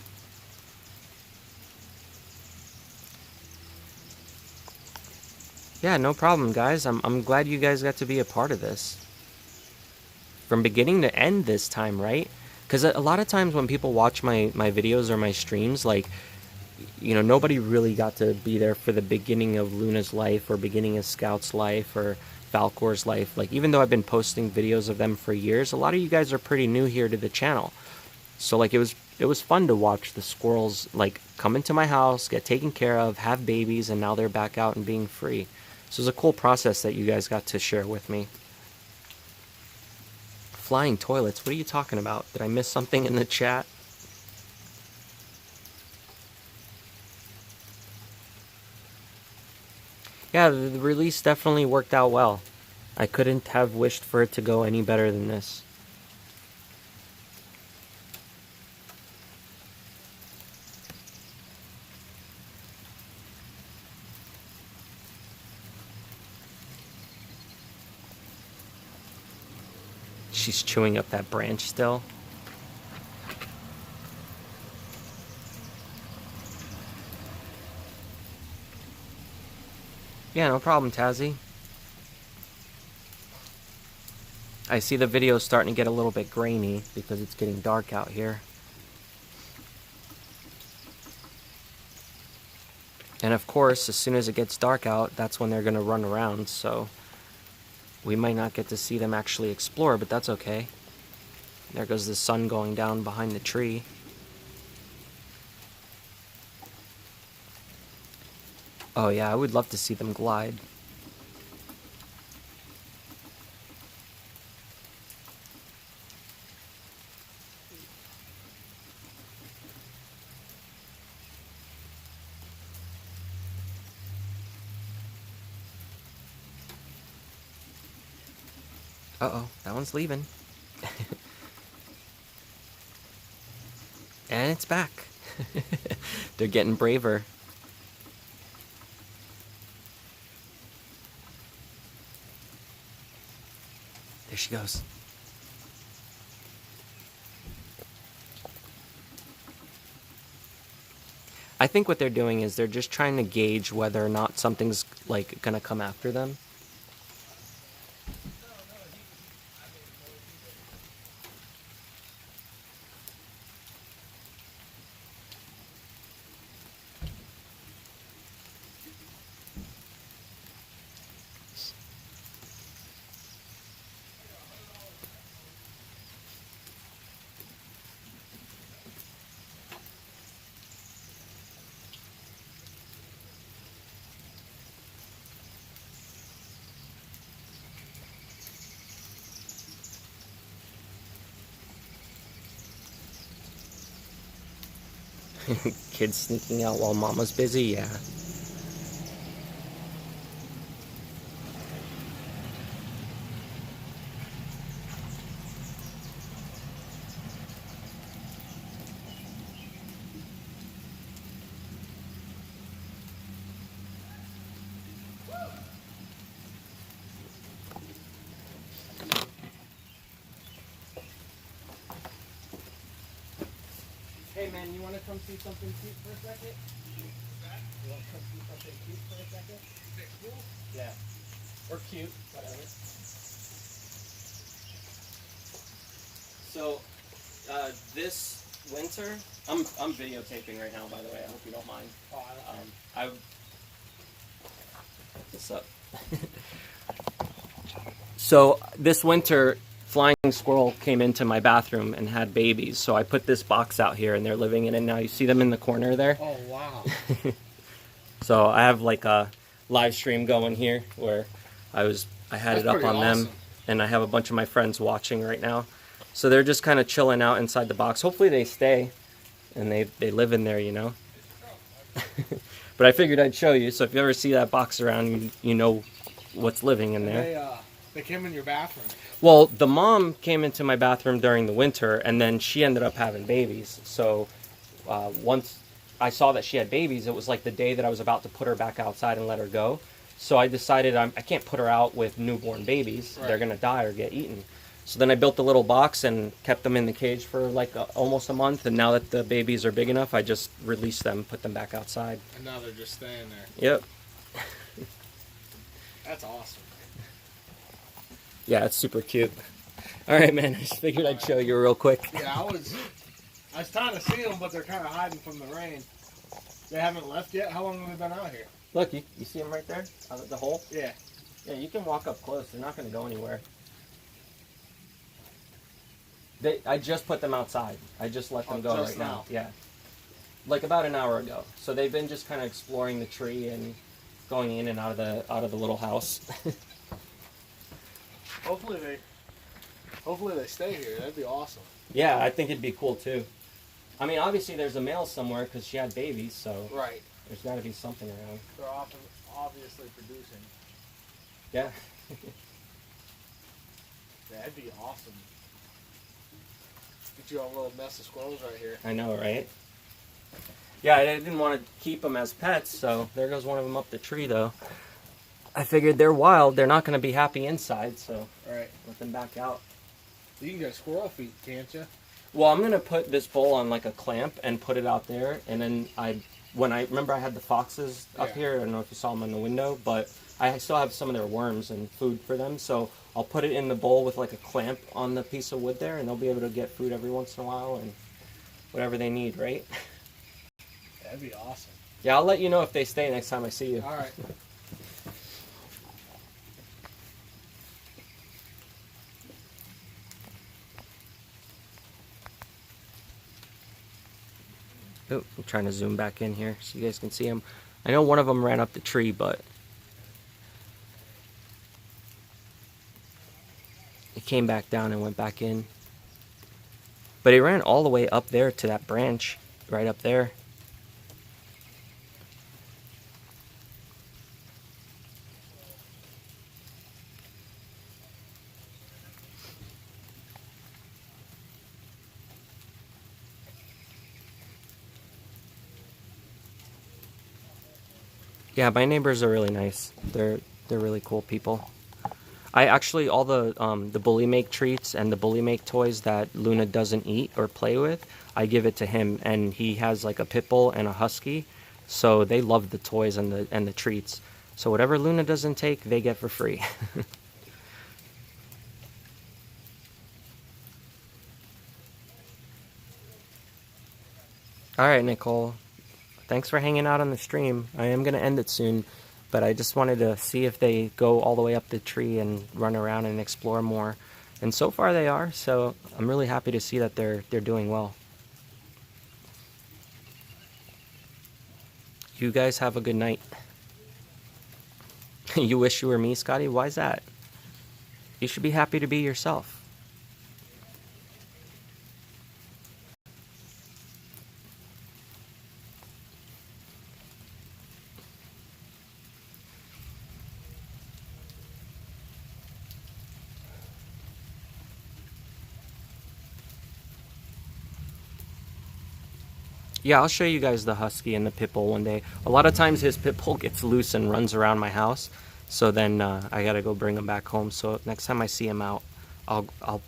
Yeah, no problem, guys. I'm glad you guys got to be a part of this. From beginning to end this time, right? Because a lot of times when people watch my videos or my streams, like, you know, nobody really got to be there for the beginning of Luna's life or beginning of Scout's life or Falcor's life. Like, even though I've been posting videos of them for years, a lot of you guys are pretty new here to the channel. So, like, it was fun to watch the squirrels, like, come into my house, get taken care of, have babies, and now they're back out and being free. So it was a cool process that you guys got to share with me. Flying toilets? What are you talking about? Did I miss something in the chat? Yeah, the release definitely worked out well. I couldn't have wished for it to go any better than this. She's chewing up that branch still. Yeah, no problem, Tazzy. I see the video starting to get a little bit grainy because it's getting dark out here. And of course, as soon as it gets dark out, that's when they're going to run around, so we might not get to see them actually explore, but that's okay. There goes the sun going down behind the tree. Oh yeah, I would love to see them glide. Uh-oh, that one's leaving. And it's back. They're getting braver. There she goes. I think what they're doing is they're just trying to gauge whether or not something's, like, gonna come after them. Kids sneaking out while mama's busy, yeah. Hey man, you want to come see something cute for a second? You want to come see something cute for a second? Is it cool? Yeah. Or cute, whatever. So, this winter, I'm videotaping right now, by the way. I hope you don't mind. Oh, I don't mind. What's up? So this winter, flying squirrel came into my bathroom and had babies, so I put this box out here and they're living in it now. You see them in the corner there? Oh wow. So I have like a live stream going here where I had it up on them, and I have a bunch of my friends watching right now. So they're just kind of chilling out inside the box. Hopefully they stay and they live in there, you know. But I figured I'd show you, so if you ever see that box around, you know what's living in there. They came in your bathroom. Well, the mom came into my bathroom during the winter, and then she ended up having babies. So once I saw that she had babies, it was like the day that I was about to put her back outside and let her go. So I decided I can't put her out with newborn babies. Right. They're going to die or get eaten. So then I built a little box and kept them in the cage for like almost a month. And now that the babies are big enough, I just release them, put them back outside. And now they're just staying there. Yep. That's awesome. Yeah, it's super cute. All right, man. I just figured I'd show you real quick. Yeah, I was trying to see them, but they're kind of hiding from the rain. They haven't left yet? How long have they been out here? Look, you see them right there? Out of the hole? Yeah. Yeah, you can walk up close. They're not going to go anywhere. I just put them outside. I just let them go right now. Yeah. Like about an hour ago. So they've been just kind of exploring the tree and going in and out of the little house. Hopefully they stay here. That'd be awesome. Yeah, I think it'd be cool too. I mean, obviously there's a male somewhere because she had babies, so right. There's got to be something around. They're obviously producing. Yeah. That'd be awesome. Get you a little mess of squirrels right here. I know, right? Yeah, I didn't want to keep them as pets, so there goes one of them up the tree, though. I figured they're wild. They're not going to be happy inside, so right. Let them back out. You can get squirrel feet, can't you? Well, I'm going to put this bowl on like a clamp and put it out there, and then when I remember I had the foxes up here. I don't know if you saw them in the window, but I still have some of their worms and food for them, so I'll put it in the bowl with like a clamp on the piece of wood there, and they'll be able to get food every once in a while and whatever they need, right? That'd be awesome. Yeah, I'll let you know if they stay next time I see you. All right. Oh, I'm trying to zoom back in here so you guys can see them. I know one of them ran up the tree, but it came back down and went back in. But he ran all the way up there to that branch, right up there. Yeah, my neighbors are really nice. They're really cool people. I actually, all the bully make treats and the bully make toys that Luna doesn't eat or play with, I give it to him, and he has like a pit bull and a husky, so they love the toys and the treats. So whatever Luna doesn't take, they get for free. All right, Nicole. Thanks for hanging out on the stream. I am going to end it soon, but I just wanted to see if they go all the way up the tree and run around and explore more. And so far they are, so I'm really happy to see that they're doing well. You guys have a good night. You wish you were me, Scotty? Why's that? You should be happy to be yourself. Yeah, I'll show you guys the husky and the pit bull one day. A lot of times his pit bull gets loose and runs around my house, so then I gotta go bring him back home. So next time I see him out, I'll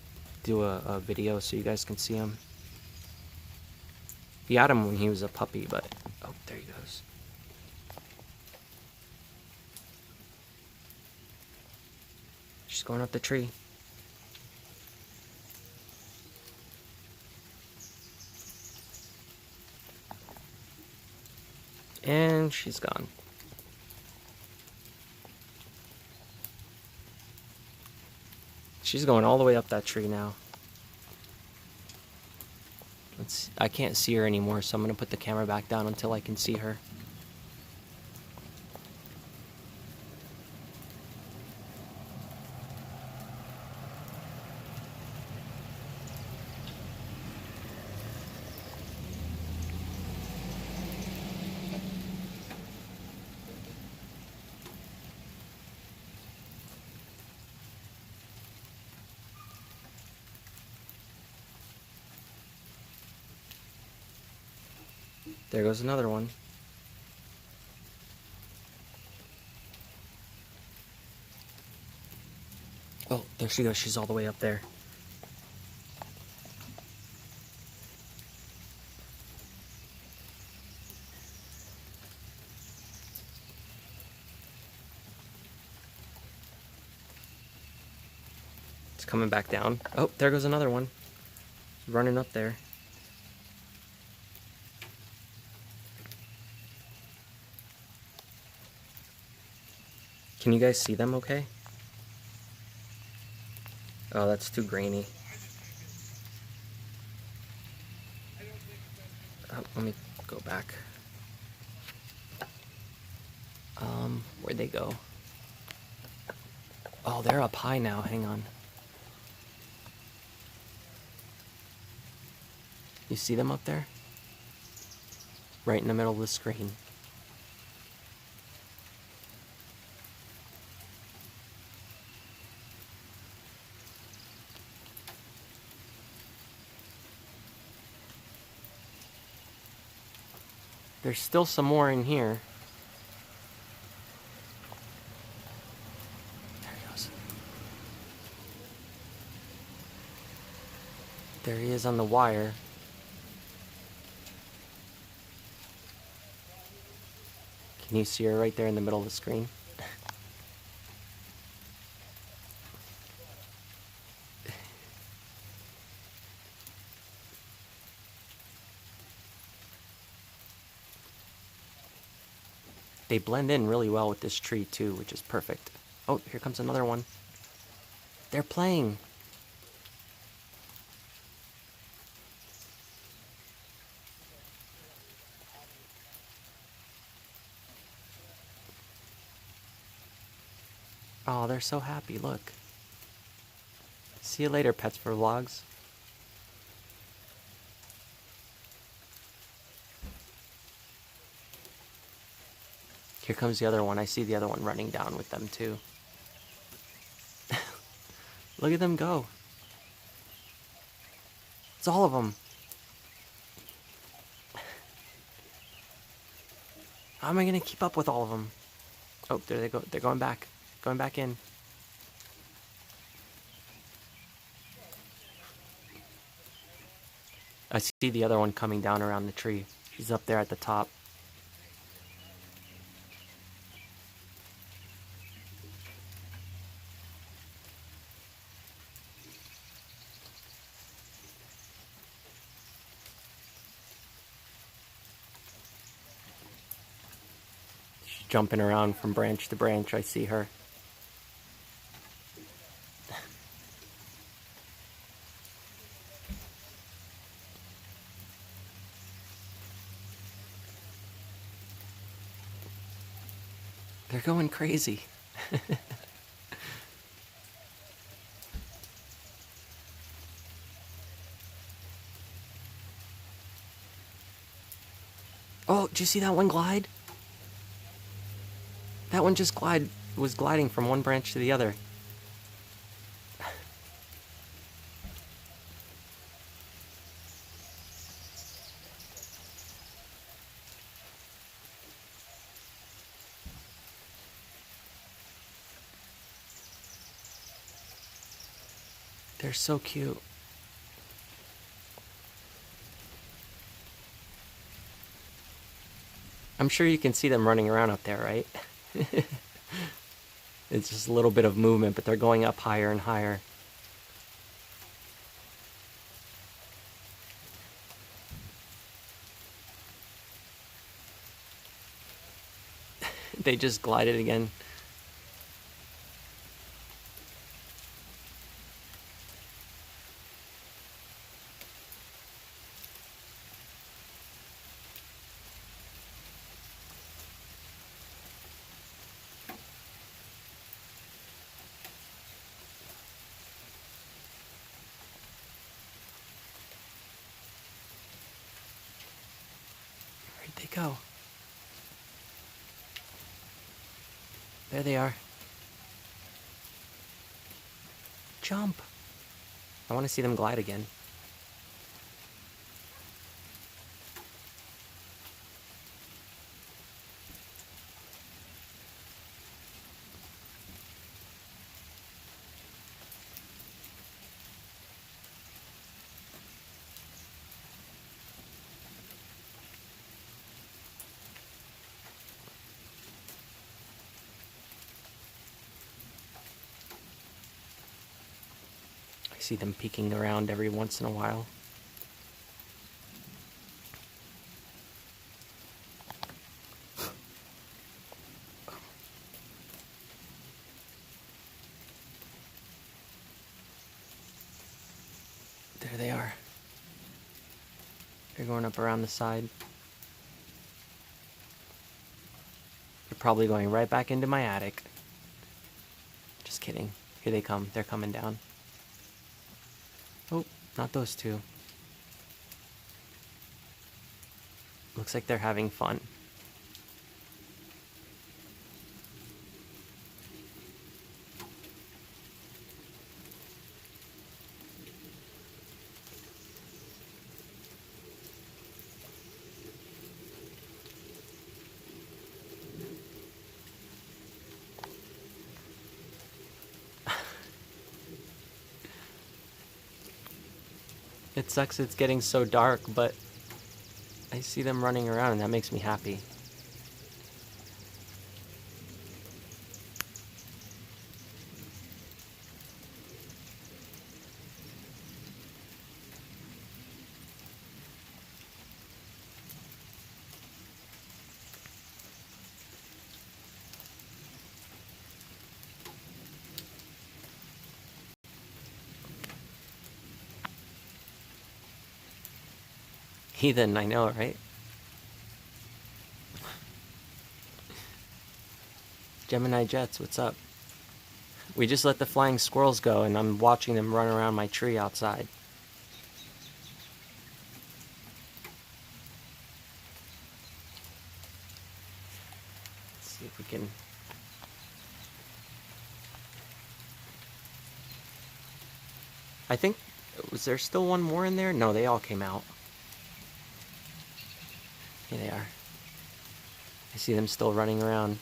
do a video so you guys can see him. He had him when he was a puppy, but oh, there he goes. She's going up the tree. And she's gone. She's going all the way up that tree now. I can't see her anymore, so I'm going to put the camera back down until I can see her. There goes another one. Oh, there she goes. She's all the way up there. It's coming back down. Oh, there goes another one. Running up there. Can you guys see them okay? Oh, that's too grainy. Oh, let me go back. Where'd they go? Oh, they're up high now. Hang on. You see them up there? Right in the middle of the screen. There's still some more in here. There he goes. There he is on the wire. Can you see her right there in the middle of the screen? They blend in really well with this tree too, which is perfect. Oh, here comes another one. They're playing. Oh, they're so happy, look. See you later, Pets for Vlogs. Here comes the other one. I see the other one running down with them too. Look at them go. It's all of them. How am I gonna keep up with all of them? Oh, there they go. They're going back. Going back in. I see the other one coming down around the tree. She's up there at the top. She's jumping around from branch to branch. I see her. They're going crazy. Oh, did you see that one glide? That one just was gliding from one branch to the other. They're so cute. I'm sure you can see them running around up there, right? It's just a little bit of movement, but they're going up higher and higher. They just glided again. Where'd they go? There they are. Jump! I want to see them glide again. see them peeking around every once in a while. There they are. They're going up around the side. They're probably going right back into my attic. Just kidding. Here they come. They're coming down. Oh, not those two. Looks like they're having fun. It sucks it's getting so dark, but I see them running around and that makes me happy. Heathen, I know, right? Gemini Jets, what's up? We just let the flying squirrels go and I'm watching them run around my tree outside. Let's see if we can... I think... Was there still one more in there? No, they all came out. Here they are. I see them still running around.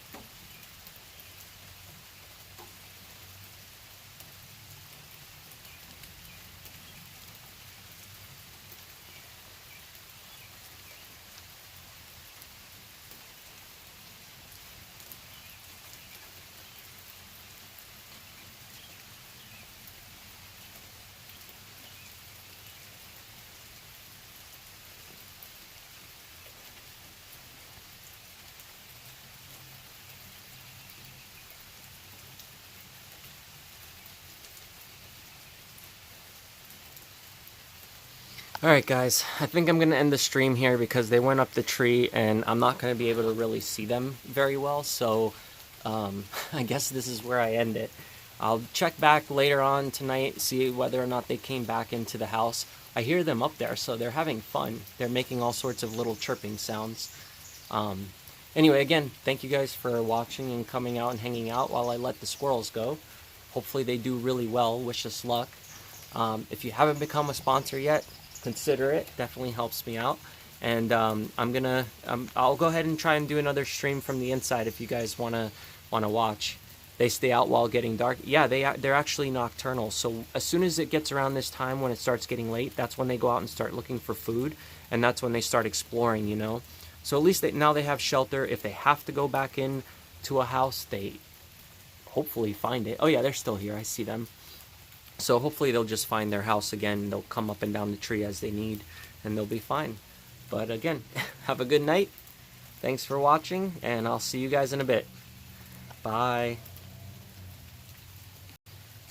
Alright guys, I think I'm going to end the stream here because they went up the tree and I'm not going to be able to really see them very well, so I guess this is where I end it. I'll check back later on tonight, see whether or not they came back into the house. I hear them up there, so they're having fun. They're making all sorts of little chirping sounds. Anyway, again, thank you guys for watching and coming out and hanging out while I let the squirrels go. Hopefully they do really well. Wish us luck. If you haven't become a sponsor yet, consider it. Definitely helps me out. And I'll go ahead and try and do another stream from the inside if you guys wanna watch. They stay out while getting dark. Yeah, they're actually nocturnal. So as soon as it gets around this time when it starts getting late, that's when they go out and start looking for food, and that's when they start exploring, you know. So at least now they have shelter. If they have to go back in to a house, they hopefully find it. Oh yeah, they're still here. I see them. So hopefully they'll just find their house again. They'll come up and down the tree as they need, and they'll be fine. But again, have a good night. Thanks for watching, and I'll see you guys in a bit. Bye.